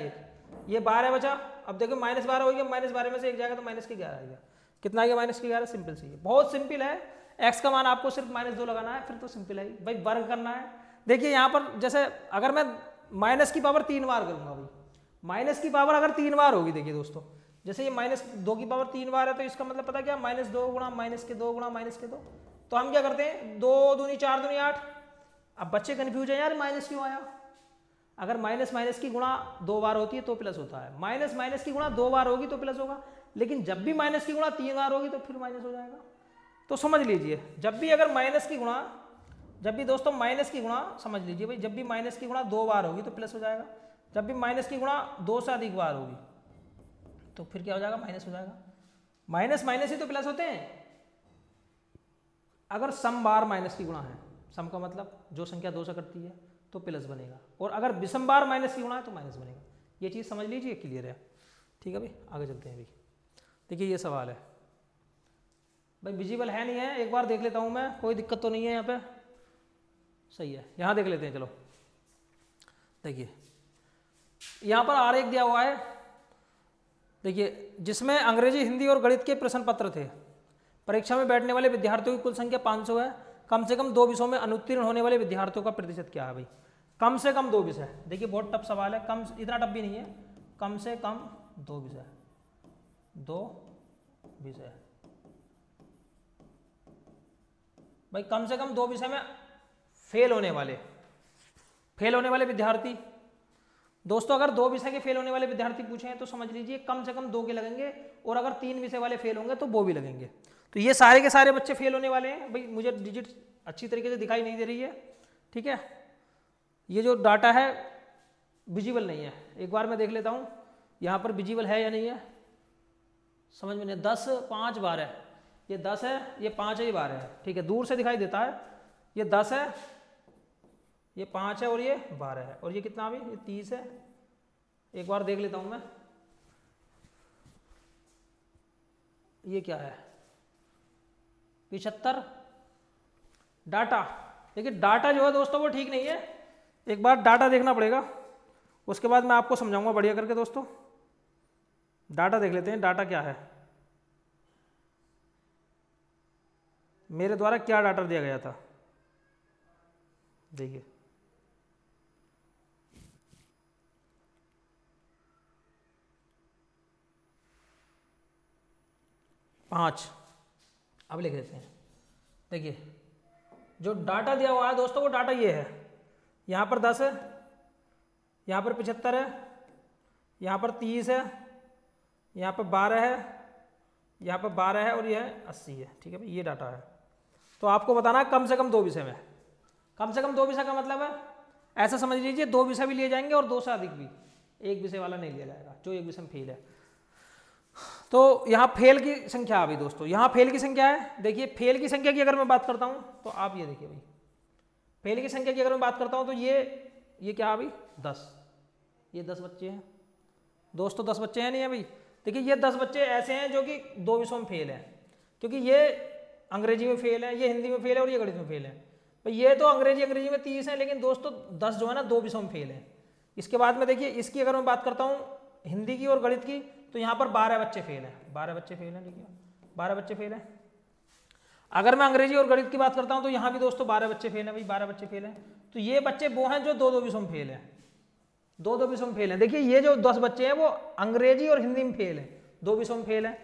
ये 12 बचा। अब देखो -12 हो गया, -12 में से 1 जाएगा तो -11 आएगा, कितना आएगा -11, सिंपल सी है, बहुत सिंपल है। x का मान आपको सिर्फ -2 लगाना है, फिर तो सिंपल है भाई, वर्ग करना है। देखिए यहाँ पर जैसे अगर मैं माइनस की पावर 3 बार करूंगा भाई, माइनस की पावर अगर 3 बार होगी, देखिए दोस्तों जैसे ये -2 की पावर 3 बार है तो इसका मतलब पता क्या, -2 गुणा माइनस के 2 गुणा माइनस के 2, तो हम क्या करते हैं 2 दूनी 4 दूनी 8। अब बच्चे कन्फ्यूज है यार माइनस क्यों आया, अगर माइनस की गुणा 2 बार होती है तो प्लस होता है, माइनस की गुणा 2 बार होगी तो प्लस होगा, लेकिन जब भी माइनस की गुणा 3 बार होगी तो फिर माइनस हो जाएगा। तो समझ लीजिए जब भी अगर माइनस की गुणा, जब भी दोस्तों माइनस की गुणा, समझ लीजिए भाई, जब भी माइनस की गुणा 2 बार होगी तो प्लस हो जाएगा, जब भी माइनस की गुणा 2 से अधिक बार होगी तो फिर क्या हो जाएगा, माइनस हो जाएगा। माइनस माइनस ही तो प्लस होते हैं, अगर सम बार माइनस की गुणा है, सम का मतलब जो संख्या 2 से कटती है तो प्लस बनेगा, और अगर विषम बार माइनस की गुणा है तो माइनस बनेगा। ये चीज़ समझ लीजिए, क्लियर है, ठीक है भाई। आगे चलते हैं भाई, देखिए ये सवाल है भाई, विजिबल है नहीं है, एक बार देख लेता हूँ मैं, कोई दिक्कत तो नहीं है यहाँ पे, सही है, यहाँ देख लेते हैं। चलो देखिए यहाँ पर आरेख दिया हुआ है, देखिए जिसमें अंग्रेजी, हिंदी और गणित के प्रश्न पत्र थे। परीक्षा में बैठने वाले विद्यार्थियों की कुल संख्या 500 है, कम से कम 2 विषयों में अनुत्तीर्ण होने वाले विद्यार्थियों का प्रतिशत क्या है भाई, कम से कम 2 विषय। देखिए बहुत टफ सवाल है, कम इतना टफ भी नहीं है, कम से कम 2 विषय, 2 विषय भाई, कम से कम 2 विषय में फेल होने वाले विद्यार्थी दोस्तों अगर 2 विषय के फेल होने वाले विद्यार्थी पूछे हैं तो समझ लीजिए कम से कम 2 के लगेंगे, और अगर 3 विषय वाले फेल होंगे तो वो भी लगेंगे। तो ये सारे के सारे बच्चे फेल होने वाले हैं। भाई मुझे डिजिट अच्छी तरीके से दिखाई नहीं दे रही है, ठीक है। ये जो डाटा है विजिबल नहीं है, एक बार मैं देख लेता हूँ यहाँ पर विजिबल है या नहीं है, समझ में नहीं। 10, 5, 12, ये 10 है, ये 5 है, ये 12 है, ठीक है। दूर से दिखाई देता है, ये 10 है, ये 5 है और ये 12 है, और ये कितना अभी, ये 30 है। एक बार देख लेता हूँ मैं, ये क्या है, 75। डाटा देखिए, डाटा जो है दोस्तों वो ठीक नहीं है, एक बार डाटा देखना पड़ेगा, उसके बाद मैं आपको समझाऊंगा बढ़िया करके। दोस्तों डाटा देख लेते हैं, डाटा क्या है, मेरे द्वारा क्या डाटा दिया गया था। देखिए पाँच, अब लिख देते हैं। देखिए जो डाटा दिया हुआ है दोस्तों वो डाटा ये है, यहाँ पर 10 है, यहाँ पर 75 है, यहाँ पर 30 है, यहाँ पर 12 है, यहाँ पर 12 है, और यह है 80 है, ठीक है भाई, ये डाटा है। तो आपको बताना है कम से कम 2 विषय में, कम से कम 2 विषय का मतलब है ऐसा समझ लीजिए 2 विषय भी लिए जाएंगे और 2 से अधिक भी, एक विषय वाला नहीं लिया जाएगा जो एक विषय में फेल है। तो यहाँ फेल की संख्या आ गई दोस्तों, यहाँ फेल की संख्या है। देखिए फेल की संख्या की अगर मैं बात करता हूँ तो आप ये देखिए भाई, फेल की संख्या की अगर मैं बात करता हूँ तो ये क्या है भाई, 10, ये 10 बच्चे हैं दोस्तों, 10 बच्चे हैं नहीं है भाई। देखिए ये 10 बच्चे ऐसे हैं जो कि 2 विषयों में फेल है, क्योंकि ये अंग्रेजी में फेल है, ये हिंदी में फेल है, और ये गणित में फेल है। भाई ये तो अंग्रेजी में 30 है, लेकिन दोस्तों 10 जो है ना 2 विषयों में फेल है। इसके बाद में देखिए इसकी अगर मैं बात करता हूँ हिंदी की और गणित की, तो यहाँ पर 12 बच्चे फेल हैं, 12 बच्चे फेल हैं, ठीक है, 12 बच्चे फेल हैं। अगर मैं अंग्रेजी और गणित की बात करता हूँ तो यहाँ भी दोस्तों 12 बच्चे फेल हैं भाई, 12 बच्चे फेल हैं। तो ये बच्चे वो हैं जो 2-2 विषयों में फेल हैं, 2-2 विषयों में फेल हैं। देखिए ये जो 10 बच्चे हैं वो अंग्रेजी और हिंदी में फेल हैं, 2 विषयों में फेल हैं।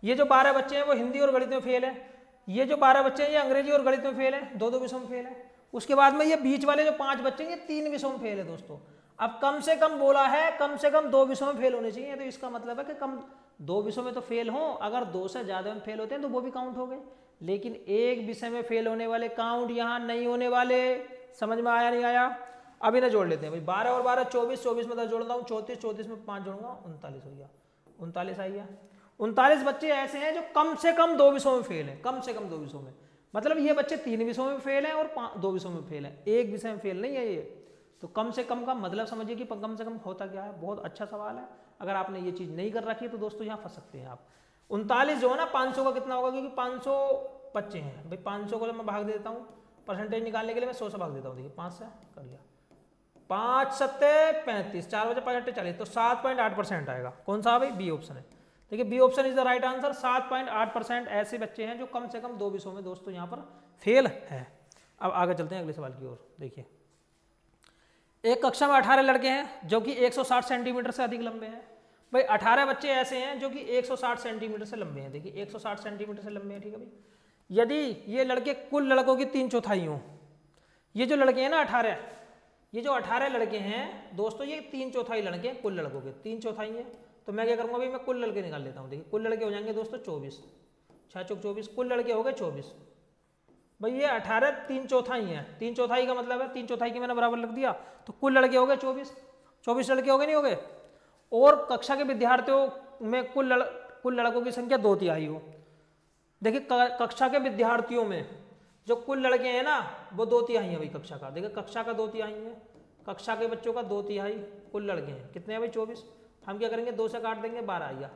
ये जो 12 बच्चे हैं वो हिंदी और गणित में फेल है। ये जो 12 बच्चे हैं ये अंग्रेजी और गणित में फेल है, 2-2 विषयों में फेल है। उसके बाद में ये बीच वाले जो 5 बच्चे हैं ये 3 विषयों में फेल है दोस्तों। अब कम से कम बोला है कम से कम 2 विषयों में फेल होने चाहिए, तो इसका मतलब है कि कम 2 विषयों में तो फेल हो, अगर 2 से ज़्यादा में फेल होते हैं तो वो भी काउंट हो गए, लेकिन एक विषय में फेल होने वाले काउंट यहाँ नहीं होने वाले। समझ में आया नहीं आया? अब इन्हें जोड़ लेते हैं भाई, 12 और 12 24, 24 में 10 जोड़ता हूँ 34, 34 में 5 जोड़ूंगा 39 हो गया, 39 आ गया। 39 बच्चे ऐसे हैं जो कम से कम 2 विषयों में फेल है, कम से कम 2 विषयों में, मतलब ये बच्चे 3 विषयों में फेल हैं और 2 विषयों में फेल है, एक विषय में फेल नहीं है ये। तो कम से कम का मतलब समझिए कि कम से कम होता क्या है। बहुत अच्छा सवाल है, अगर आपने ये चीज़ नहीं कर रखी है तो दोस्तों यहाँ फंस सकते हैं आप। 39 जो है ना 500 का कितना होगा, क्योंकि 500 बच्चे हैं भाई, 500 को जब मैं भाग देता हूँ परसेंटेज निकालने के लिए मैं 100 से भाग देता हूँ। देखिए 5 से कर लिया, 5 7 35, 4 बजे 5 8 40, तो 7.8% आएगा। कौन सा भाई? बी ऑप्शन है। देखिए B option is the right answer. 7.8% ऐसे बच्चे हैं जो कम से कम 2 विषयों में दोस्तों यहाँ पर फेल है। अब आगे चलते हैं अगले सवाल की ओर। देखिए एक कक्षा में 18 लड़के हैं जो कि 160 सेंटीमीटर से अधिक लंबे हैं। भाई 18 बच्चे ऐसे हैं जो कि 160 सेंटीमीटर से लंबे हैं। देखिए 160 सेंटीमीटर से लंबे हैं, ठीक है भाई। यदि ये लड़के कुल लड़कों की 3/4 हों, ये जो लड़के हैं ना 18, ये जो 18 लड़के हैं दोस्तों ये 3/4 लड़के हैं कुल लड़कों के, 3/4 हैं। तो मैं क्या करूँगा भाई, मैं कुल लड़के निकाल लेता हूँ। देखिए कुल लड़के हो जाएंगे दोस्तों 24, 6 चौक 24, कुल लड़के हो गए 24। भाई ये 18 3/4 है, 3/4 का मतलब है 3/4 की मैंने बराबर लिख दिया, तो कुल लड़के हो गए 24 लड़के हो गए नहीं हो गए। और कक्षा के विद्यार्थियों में कुल लड़कों की संख्या 2/3 हो। देखिए कक्षा के विद्यार्थियों में जो कुल लड़के हैं ना वो 2/3 है भाई कक्षा का। देखिए कक्षा का 2/3 है, कक्षा के बच्चों का 2/3 कुल लड़के हैं। कितने हैं भाई? 24। हम क्या करेंगे 2 से काट देंगे, 12 आएगा।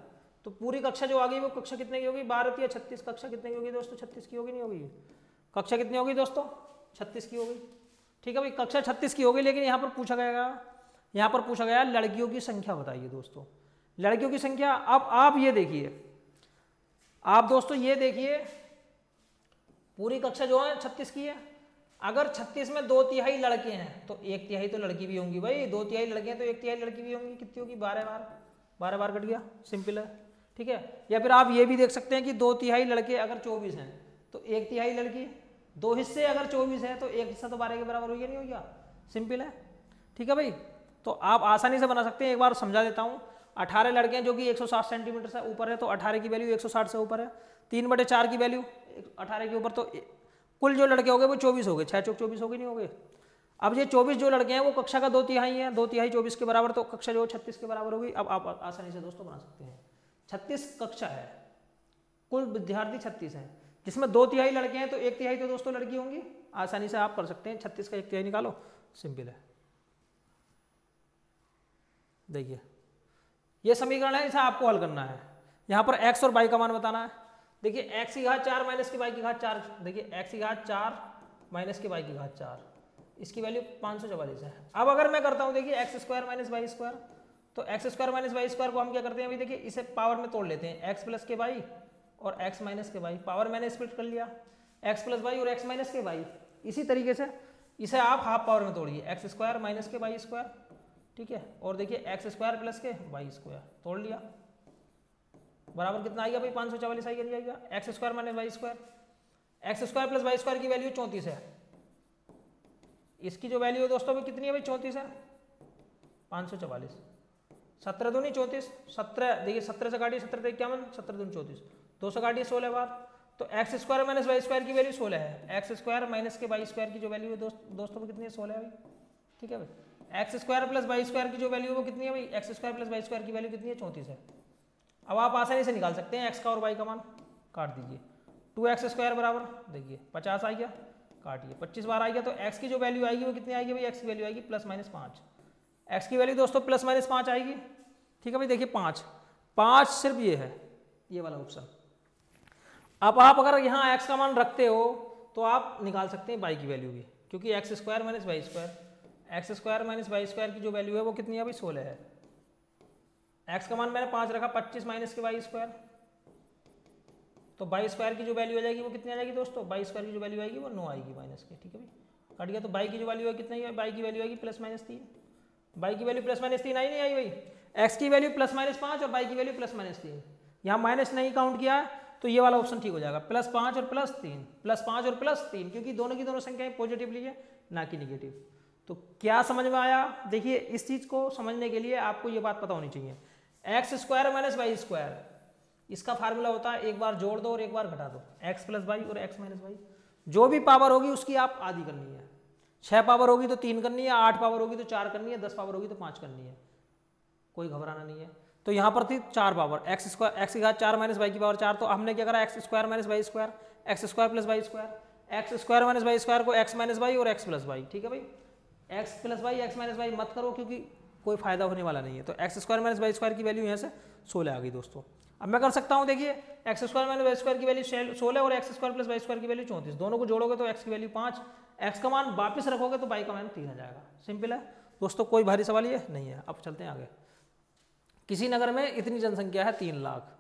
तो पूरी कक्षा जो आ गई वो कक्षा कितने की होगी? 12 या 36। कक्षा कितने की होगी दोस्तों? 36 की होगी नहीं होगी? कक्षा कितनी होगी दोस्तों? 36 की होगी, ठीक है भाई। कक्षा 36 की होगी, लेकिन यहाँ पर पूछा गया लड़कियों की संख्या बताइए दोस्तों, लड़कियों की संख्या। अब आप ये देखिए, आप दोस्तों ये देखिए पूरी कक्षा जो है 36 की है। अगर 36 में 2/3 लड़के हैं तो 1/3 तो लड़की भी होंगी भाई। 2/3 लड़के हैं तो 1/3 लड़की भी होंगी। कितनी होगी? 12 बार कट गया, सिंपल है, ठीक है। या फिर आप ये भी देख सकते हैं कि 2/3 लड़के अगर 24 हैं तो 1/3 लड़की। 2 हिस्से अगर 24 है तो 1 हिस्सा तो 12 के बराबर हो गया नहीं हो गया? सिंपल है, ठीक है भाई। तो आप आसानी से बना सकते हैं। एक बार समझा देता हूँ। 18 लड़के हैं जो कि 160 सेंटीमीटर से ऊपर है, तो 18 की वैल्यू 160 से ऊपर है। 3/4 की वैल्यू 18 के ऊपर, तो कुल जो लड़के हो गए वो 24 हो गए। 6 चौक 24 हो गए, नहीं हो गए। अब ये 24 जो लड़के हैं वो कक्षा का 2/3 है, 2/3 24 के बराबर, तो कक्षा जो 36 के बराबर होगी। अब आप आसानी से दोस्तों बना सकते हैं। 36 कक्षा है, कुल विद्यार्थी 36 हैं, जिसमें 2/3 लड़के हैं, तो 1/3 तो दोस्तों लड़की होंगी। आसानी से आप कर सकते हैं। 36 का 1/3 निकालो, सिंपल है। देखिए ये समीकरण है, इसे आपको हल करना है। यहाँ पर x और y का मान बताना है। देखिए x की घात 4 माइनस की y की घात 4, देखिए x की घात 4 माइनस की y की घात 4, इसकी वैल्यू 544 है। अब अगर मैं करता हूँ देखिए x² माइनस वाई स्क्वायर, तो x² माइनस वाई स्क्वायर को हम क्या करते हैं अभी, देखिए इसे पावर में तोड़ लेते हैं। x प्लस के वाई और x माइनस के वाई, पावर मैंने स्प्लिट कर लिया, x प्लस वाई और x माइनस के वाई। इसी तरीके से इसे आप हाफ पावर में तोड़िए, x² माइनस के वाई स्क्वायर, ठीक है, और देखिए x² प्लस के वाई स्क्वायर, तोड़ लिया, बराबर कितना आएगा भाई, 544 आएगा। x² minus Y square, x² plus Y square की वैल्यू 34 है। इसकी जो वैल्यू है दोस्तों भी कितनी है भाई, 34 है। 544, 17 दूनी 34, 17 देखिए 17 से काटिए, 17 51, 17 दूनी 34, 2 से काटिए 16 बार, तो x² माइनस वाई स्क्वायर की वैल्यू 16 है। x² माइनस के वाई स्क्वायर की जो वैल्यू है दोस्तों वो कितनी है, 16 है भाई, ठीक है भाई। x² प्लस वाई स्क्वायर की जो वैल्यू है वो कितनी है भाई, x² प्लस वाई स्क्वायर की वैल्यू कितनी है, 34 है। अब आप आसानी से निकाल सकते हैं x का और y का मान, काट दीजिए। 2x² बराबर देखिए 50 आ गया, काटिए 25 बार आ गया, तो x की जो वैल्यू आएगी वो कितनी आएगी भाई, x की वैल्यू आएगी प्लस माइनस 5। x की वैल्यू दोस्तों प्लस माइनस 5 आएगी, ठीक है भाई। देखिए 5 सिर्फ ये है, ये वाला ऑप्शन। अब आप अगर यहाँ x का मान रखते हो तो आप निकाल सकते हैं y की वैल्यू भी, क्योंकि x² minus Y square, x² minus Y square की जो वैल्यू है वो कितनी है भाई, 16 है। x का मान मैंने 5 रखा, 25 माइनस के वाई स्क्वायर, तो वाई स्क्वायर की जो वैल्यू आ जाएगी वो कितनी आ जाएगी दोस्तों, वाई स्क्वायर की जो वैल्यू आएगी वो 9 आएगी माइनस के, ठीक है भाई, कट गया। तो वाई की जो वैल्यू है कितनी है, वाई की वैल्यू आएगी प्लस माइनस 3, वाई की वैल्यू प्लस माइनस 3 आई नहीं आई भाई, एक्स की वैल्यू प्लस माइनस 5 और वाई की वैल्यू प्लस माइनस 3, यहाँ माइनस नहीं काउंट किया तो ये वाला ऑप्शन ठीक हो जाएगा, +5 और +3, +5 और +3, क्योंकि दोनों की दोनों संख्याएं पॉजिटिवली है ना कि निगेटिव। तो क्या समझ में आया, देखिए इस चीज को समझने के लिए आपको ये बात पता होनी चाहिए, x² माइनस वाई स्क्वायर, इसका फार्मूला होता है एक बार जोड़ दो और एक बार घटा दो, x प्लस वाई और x माइनस वाई, जो भी पावर होगी उसकी आप आधी करनी है। 6 पावर होगी तो 3 करनी है, 8 पावर होगी तो 4 करनी है, 10 पावर होगी तो 5 करनी है, कोई घबराना नहीं है। तो यहाँ पर थी 4 पावर, x की घात 4 माइनस वाई की पावर 4, तो हमने क्या करा, x² minus Y square, x² plus Y square, x² minus Y square को x माइनस वाई और x प्लस वाई, ठीक है भाई। x plus Y x minus Y मत करो क्योंकि कोई फायदा होने वाला नहीं है। तो x² माइनस वाई स्क्वायर की वैल्यू यहाँ से 16 आ गई दोस्तों। अब मैं कर सकता हूँ, देखिए x² माइनस वाई स्क्वायर की वैल्यू 16 और x² प्लस वाई स्क्वायर की वैल्यू 34, दोनों को जोड़ोगे तो x की वैल्यू 5, x का मान वापस रखोगे तो y का मान 3 आ जाएगा। सिंपल है दोस्तों, कोई भारी सवाल ये नहीं है। अब चलते हैं आगे। किसी नगर में इतनी जनसंख्या है 3 लाख,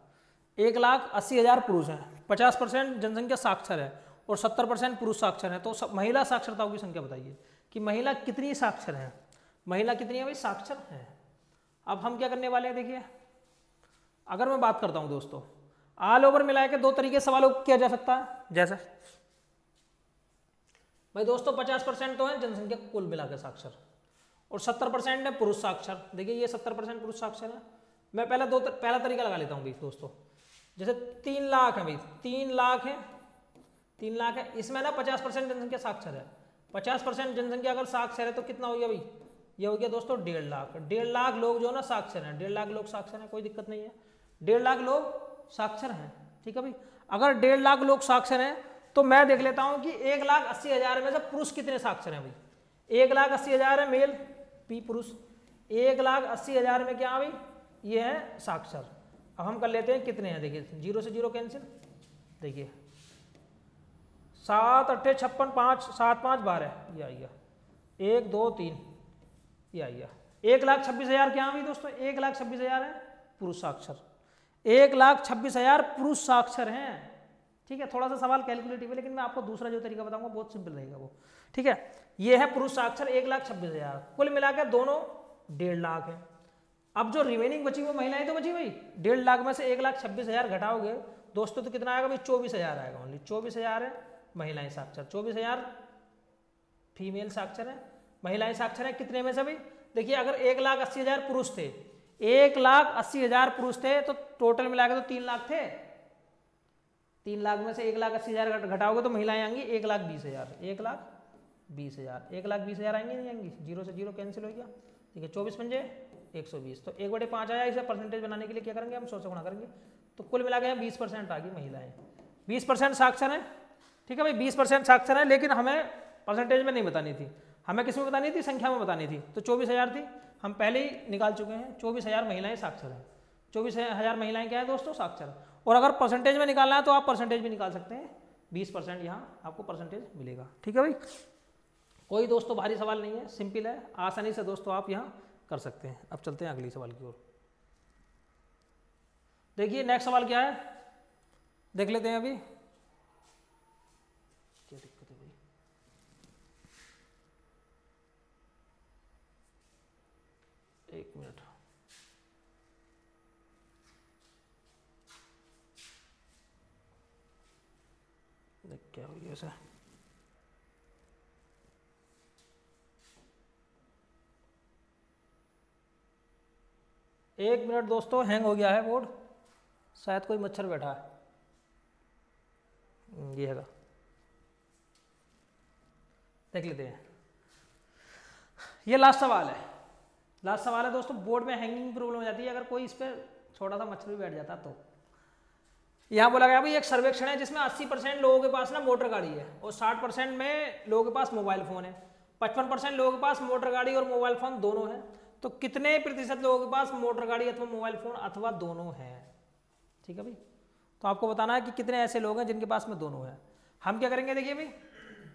1,80,000 पुरुष हैं, 50% जनसंख्या साक्षर है और 70% पुरुष साक्षर है। तो महिला साक्षरताओं की संख्या बताइए कि महिला कितनी साक्षर है, महिला कितनी है भाई, साक्षर है। अब हम क्या करने वाले हैं, देखिए अगर मैं बात करता हूं दोस्तों, ऑल ओवर मिला के 2 तरीके सवालों को किया जा सकता है। जैसे भाई दोस्तों 50% तो है जनसंख्या कुल मिला के साक्षर और 70% है पुरुष साक्षर। देखिए ये 70% पुरुष साक्षर है। मैं पहला तरीका लगा लेता हूँ भाई दोस्तों, जैसे 3 लाख है भाई, 3 लाख है, 3 लाख है, इसमें ना 50% जनसंख्या साक्षर है। 50% जनसंख्या अगर साक्षर है तो कितना हो गया भाई, ये हो गया दोस्तों 1.5 लाख। 1.5 लाख लोग जो ना साक्षर हैं, 1.5 लाख लोग साक्षर हैं, कोई दिक्कत नहीं है, 1.5 लाख लोग साक्षर हैं, ठीक है भाई। अगर 1.5 लाख लोग साक्षर हैं तो मैं देख लेता हूं कि 1,80,000 में से पुरुष कितने साक्षर हैं भाई। 1,80,000 है मेल, पी पुरुष, 1,80,000 में क्या भाई, ये है साक्षर। अब हम कर लेते हैं कितने हैं, देखिए 0 से 0 कैंसिल, देखिए 7 8 56 5 7 5 12, ये आ गया 1 2 3, ये आ गया 1,26,000 क्या भाई दोस्तों, 1,26,000 है पुरुष साक्षर, 1,26,000 पुरुष साक्षर हैं, ठीक है। थोड़ा सा सवाल कैलकुलेटिव है लेकिन मैं आपको दूसरा जो तरीका बताऊंगा बहुत सिंपल रहेगा वो, ठीक है। ये है पुरुष साक्षर 1,26,000, कुल मिलाकर दोनों 1.5 लाख है। अब जो रिमेनिंग बची वो महिलाएं तो बची भाई, 1.5 लाख में से 1,26,000 घटाओगे दोस्तों तो कितना आएगा भाई, 24,000 आएगा, ओनली 24,000 है महिलाएं साक्षर, 24,000 फीमेल साक्षर है, महिलाएं साक्षर है कितने में से भाई, देखिए अगर 1,80,000 पुरुष थे, 1,80,000 पुरुष थे तो टोटल मिला के तो 3 लाख थे। 3 लाख में से 1,80,000 घटाओगे तो महिलाएं आएंगी 1,20,000, 1,20,000, 1,20,000 आएंगी नहीं आएंगी, जीरो से जीरो कैंसिल हो गया। ठीक है, 24 पंजे 120, तो 1/5 आया। इसे परसेंटेज बनाने के लिए क्या करेंगे हम, 100 से गुणा करेंगे, तो कुल मिला के 20% आ गई महिलाएं। 20% साक्षर है। ठीक है भाई, 20% साक्षर है, लेकिन हमें परसेंटेज में नहीं बतानी थी, हमें किस में बतानी थी, संख्या में बतानी थी। तो 24,000 थी, हम पहले ही निकाल चुके हैं। 24,000 महिलाएं साक्षर हैं। 24,000 महिलाएं क्या है दोस्तों, साक्षर। और अगर परसेंटेज में निकालना है तो आप परसेंटेज भी निकाल सकते हैं, 20% यहाँ आपको परसेंटेज मिलेगा। ठीक है भाई, कोई दोस्तों भारी सवाल नहीं है, सिंपल है, आसानी से दोस्तों आप यहाँ कर सकते हैं। अब चलते हैं अगली सवाल की ओर। देखिए नेक्स्ट सवाल क्या है, देख लेते हैं। अभी क्या दिक्कत है भाई, एक मिनट। देख क्या हो गया ऐसा, एक मिनट दोस्तों, हैंग हो गया है बोर्ड, शायद कोई मच्छर बैठा है। ये हैगा, देख लेते हैं। ये लास्ट सवाल है, लास्ट सवाल है दोस्तों। बोर्ड में हैंगिंग प्रॉब्लम हो जाती है अगर कोई इस पर छोटा सा मच्छर भी बैठ जाता तो। यहाँ बोला गया भाई एक सर्वेक्षण है जिसमें 80% लोगों के पास ना मोटर गाड़ी है और 60% में लोगों के पास मोबाइल फोन है। 55% लोगों के पास मोटर गाड़ी और मोबाइल फोन दोनों है। तो कितने प्रतिशत लोगों के पास मोटर गाड़ी अथवा मोबाइल फोन अथवा दोनों है। ठीक है भाई, तो आपको बताना है कि कितने ऐसे लोग हैं जिनके पास में दोनों है। हम क्या करेंगे, देखिए भाई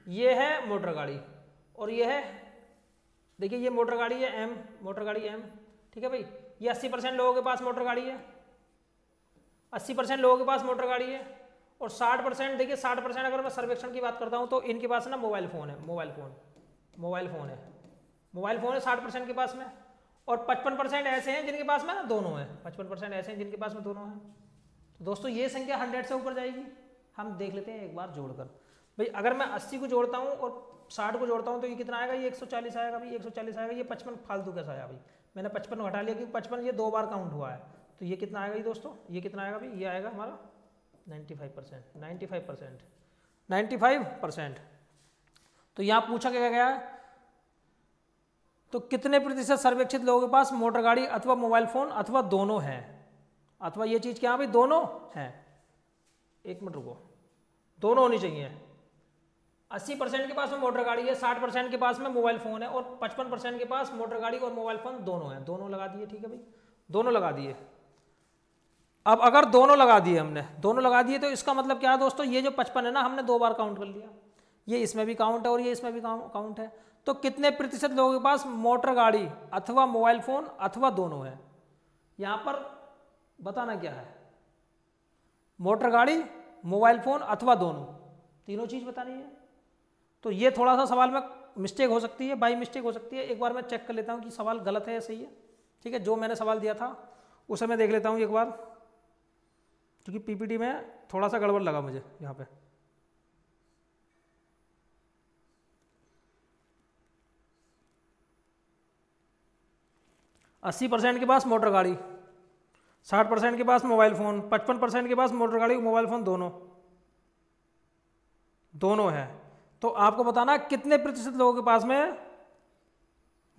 ये है मोटर गाड़ी और ये है, देखिए ये मोटर गाड़ी है एम, मोटर गाड़ी एम। ठीक है भाई, ये 80% लोगों के पास मोटर गाड़ी है, 80% लोगों के पास मोटर गाड़ी है। और 60%, देखिए 60% अगर मैं सर्वेक्षण की बात करता हूँ तो इनके पास ना मोबाइल फोन है, मोबाइल फोन है, मोबाइल फोन है 60% के पास में। और 55% ऐसे हैं जिनके पास में ना दोनों है, 55% ऐसे हैं जिनके पास में दोनों है। तो दोस्तों ये संख्या 100 से ऊपर जाएगी। हम देख लेते हैं एक बार जोड़कर। भाई अगर मैं 80 को जोड़ता हूँ और 60 को जोड़ता हूँ तो ये कितना आएगा, ये 140 आएगा भाई, 140 आएगा। ये 55 फालतू कैसा आया भाई, मैंने 55 घटा लिया क्योंकि 55 ये 2 बार काउंट हुआ है। तो ये कितना आएगा ये दोस्तों, ये कितना आएगा भाई, ये आएगा हमारा 95%, 95%, 95%। तो यहाँ पूछा क्या गया है, तो कितने प्रतिशत सर्वेक्षित लोगों के पास मोटर गाड़ी अथवा मोबाइल फोन अथवा दोनों है, अथवा ये चीज क्या भाई दोनों है। एक मिनट रुको, दोनों होनी चाहिए। 80% के पास में मोटर गाड़ी है, 60% के पास में मोबाइल फोन है और 55% के पास मोटर गाड़ी और मोबाइल फोन दोनों है। दोनों लगा दिए, ठीक है भाई, दोनों लगा दिए। अब अगर दोनों लगा दिए हमने, दोनों लगा दिए तो इसका मतलब क्या है दोस्तों, ये जो 55 है ना हमने 2 बार काउंट कर लिया, ये इसमें भी काउंट है और ये इसमें भी काउंट है। तो कितने प्रतिशत लोगों के पास मोटर गाड़ी अथवा मोबाइल फोन अथवा दोनों है। यहां पर बताना क्या है, मोटर गाड़ी, मोबाइल फोन अथवा दोनों, तीनों चीज बतानी है। तो ये थोड़ा सा सवाल में मिस्टेक हो सकती है, बाई मिस्टेक हो सकती है। एक बार मैं चेक कर लेता हूं कि सवाल गलत है या सही है। ठीक है, जो मैंने सवाल दिया था उसे मैं देख लेता हूं एक बार, क्योंकि पीपीटी में थोड़ा सा गड़बड़ लगा मुझे यहाँ पे। अस्सी 80% के पास मोटर गाड़ी, 60% के पास मोबाइल फोन, 55% के पास मोटर गाड़ी मोबाइल फोन दोनों है। तो आपको बताना कितने प्रतिशत लोगों के पास में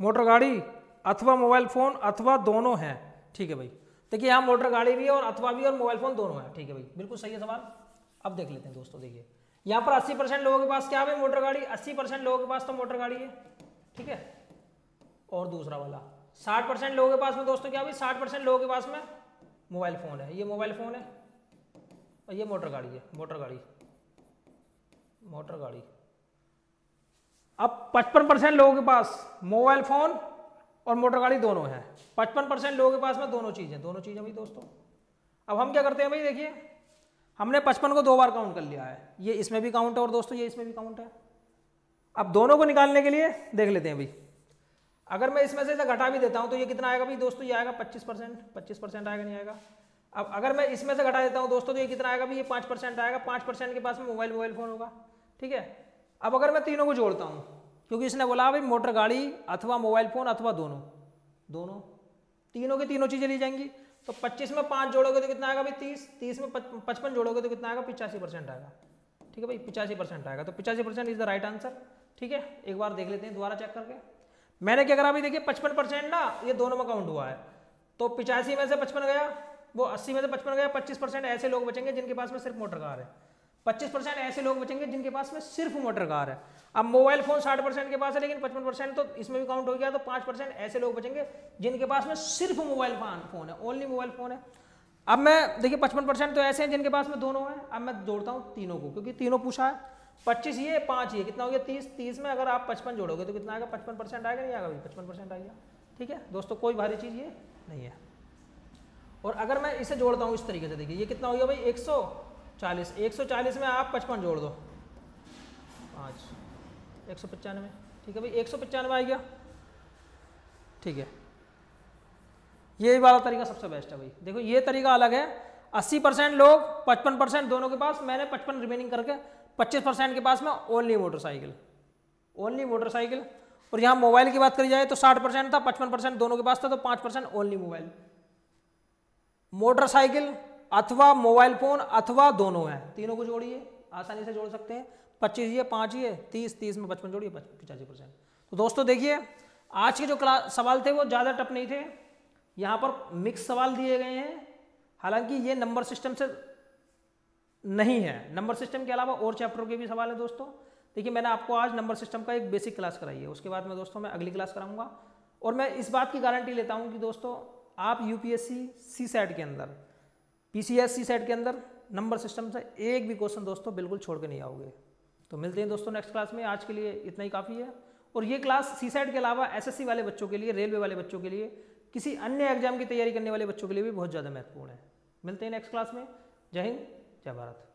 मोटर गाड़ी अथवा मोबाइल फोन अथवा दोनों है। ठीक है भाई, देखिए यहाँ मोटर गाड़ी भी है और अथवा भी और मोबाइल फोन दोनों है। ठीक है भाई, बिल्कुल सही है सवाल। अब देख लेते हैं दोस्तों, देखिए यहाँ पर 80% लोगों के पास क्या है मोटर गाड़ी, 80% लोगों के पास तो मोटर गाड़ी है। ठीक है, और दूसरा वाला 60% लोगों के पास में दोस्तों क्या भाई, 60% लोगों के पास में मोबाइल फोन है। ये मोबाइल फोन है और ये मोटर गाड़ी है, मोटर गाड़ी। अब 55% लोगों के पास मोबाइल फोन और मोटर गाड़ी दोनों है। 55% लोगों के पास में दोनों चीजें भाई दोस्तों। अब हम क्या करते हैं भाई, देखिए हमने 55 को 2 बार काउंट कर लिया है, ये इसमें भी काउंट है और दोस्तों ये इसमें भी काउंट है। अब दोनों को निकालने के लिए देख लेते हैं भाई, अगर मैं इसमें से घटा भी देता हूं तो ये कितना आएगा भाई दोस्तों, ये आएगा 25% आएगा, नहीं आएगा। अब अगर मैं इसमें से घटा देता हूं दोस्तों तो ये कितना आएगा भाई, ये 5% आएगा। 5% के पास में मोबाइल फोन होगा। ठीक है, अब अगर मैं तीनों को जोड़ता हूं क्योंकि इसने बोला भाई मोटर गाड़ी अथवा मोबाइल फ़ोन अथवा दोनों, दोनों तीनों की तीनों चीज़ें ली जाएंगी। तो 25 में 5 जोड़ोगे तो कितना आएगा भाई 30, 30 में 55 जोड़ोगे तो कितना आएगा 85% आएगा। ठीक है भाई 85% आएगा, तो 85% इज द राइट आंसर। ठीक है, एक बार देख लेते हैं दोबारा चेक करके। मैंने क्या करा अभी देखिए 55% ना ये दोनों में काउंट हुआ है, तो 85 में से 55 गया, वो 80 में से 55 गया, 25% ऐसे लोग बचेंगे जिनके पास में सिर्फ मोटर कार है, 25% ऐसे लोग बचेंगे जिनके पास में सिर्फ मोटर कार है। अब मोबाइल फोन 60% के पास है लेकिन 55% तो इसमें भी काउंट हो गया, तो 5% ऐसे लोग बचेंगे जिनके पास में सिर्फ मोबाइल फोन है, ओनली मोबाइल फोन है। अब मैं देखिए 55% तो ऐसे हैं जिनके पास में दोनों है। अब मैं जोड़ता हूँ तीनों को, क्योंकि तीनों पूछा है, 25 ये 5 ये कितना हो गया 30, 30 में अगर आप 55 जोड़ोगे तो कितना आएगा 55% आएगा, नहीं आएगा भाई 55% आएगा। ठीक है दोस्तों, कोई भारी चीज़ ये नहीं है। और अगर मैं इसे जोड़ता हूँ इस तरीके से, देखिए ये कितना हो गया भाई 140, 140 में आप 55 जोड़ दो 5, 195। ठीक है भाई 195 आ गया। ठीक है, ये वाला तरीका सबसे बेस्ट है भाई। देखो ये तरीका अलग है, 80% लोग 55% दोनों के पास, मैंने 55 रिमेनिंग करके 25% के पास में ओनली मोटरसाइकिल, ओनली मोटरसाइकिल। और यहाँ मोबाइल की बात करी जाए तो 60% था, 55% दोनों के पास था, तो 5% ओनली मोबाइल। मोटरसाइकिल अथवा मोबाइल फोन अथवा दोनों है, तीनों को जोड़िए आसानी से जोड़ सकते हैं। 25 ये 5 ये 30, 30 में 55 जोड़िए 85%। तो दोस्तों देखिए आज के जो सवाल थे वो ज़्यादा टफ नहीं थे, यहाँ पर मिक्स सवाल दिए गए हैं। हालांकि ये नंबर सिस्टम से नहीं है, नंबर सिस्टम के अलावा और चैप्टर के भी सवाल हैं दोस्तों। देखिए मैंने आपको आज नंबर सिस्टम का एक बेसिक क्लास कराई है, उसके बाद में दोस्तों मैं अगली क्लास कराऊंगा। और मैं इस बात की गारंटी लेता हूँ कि दोस्तों आप यूपीएससी सीसैट के अंदर, पीसीएस सीसैट के अंदर नंबर सिस्टम से एक भी क्वेश्चन दोस्तों बिल्कुल छोड़ के नहीं आओगे। तो मिलते हैं दोस्तों नेक्स्ट क्लास में, आज के लिए इतना ही काफ़ी है। और ये क्लास सीसैट के अलावा एसएससी वाले बच्चों के लिए, रेलवे वाले बच्चों के लिए, किसी अन्य एग्जाम की तैयारी करने वाले बच्चों के लिए भी बहुत ज़्यादा महत्वपूर्ण है। मिलते हैं नेक्स्ट क्लास में। जय हिंद, जय भारत।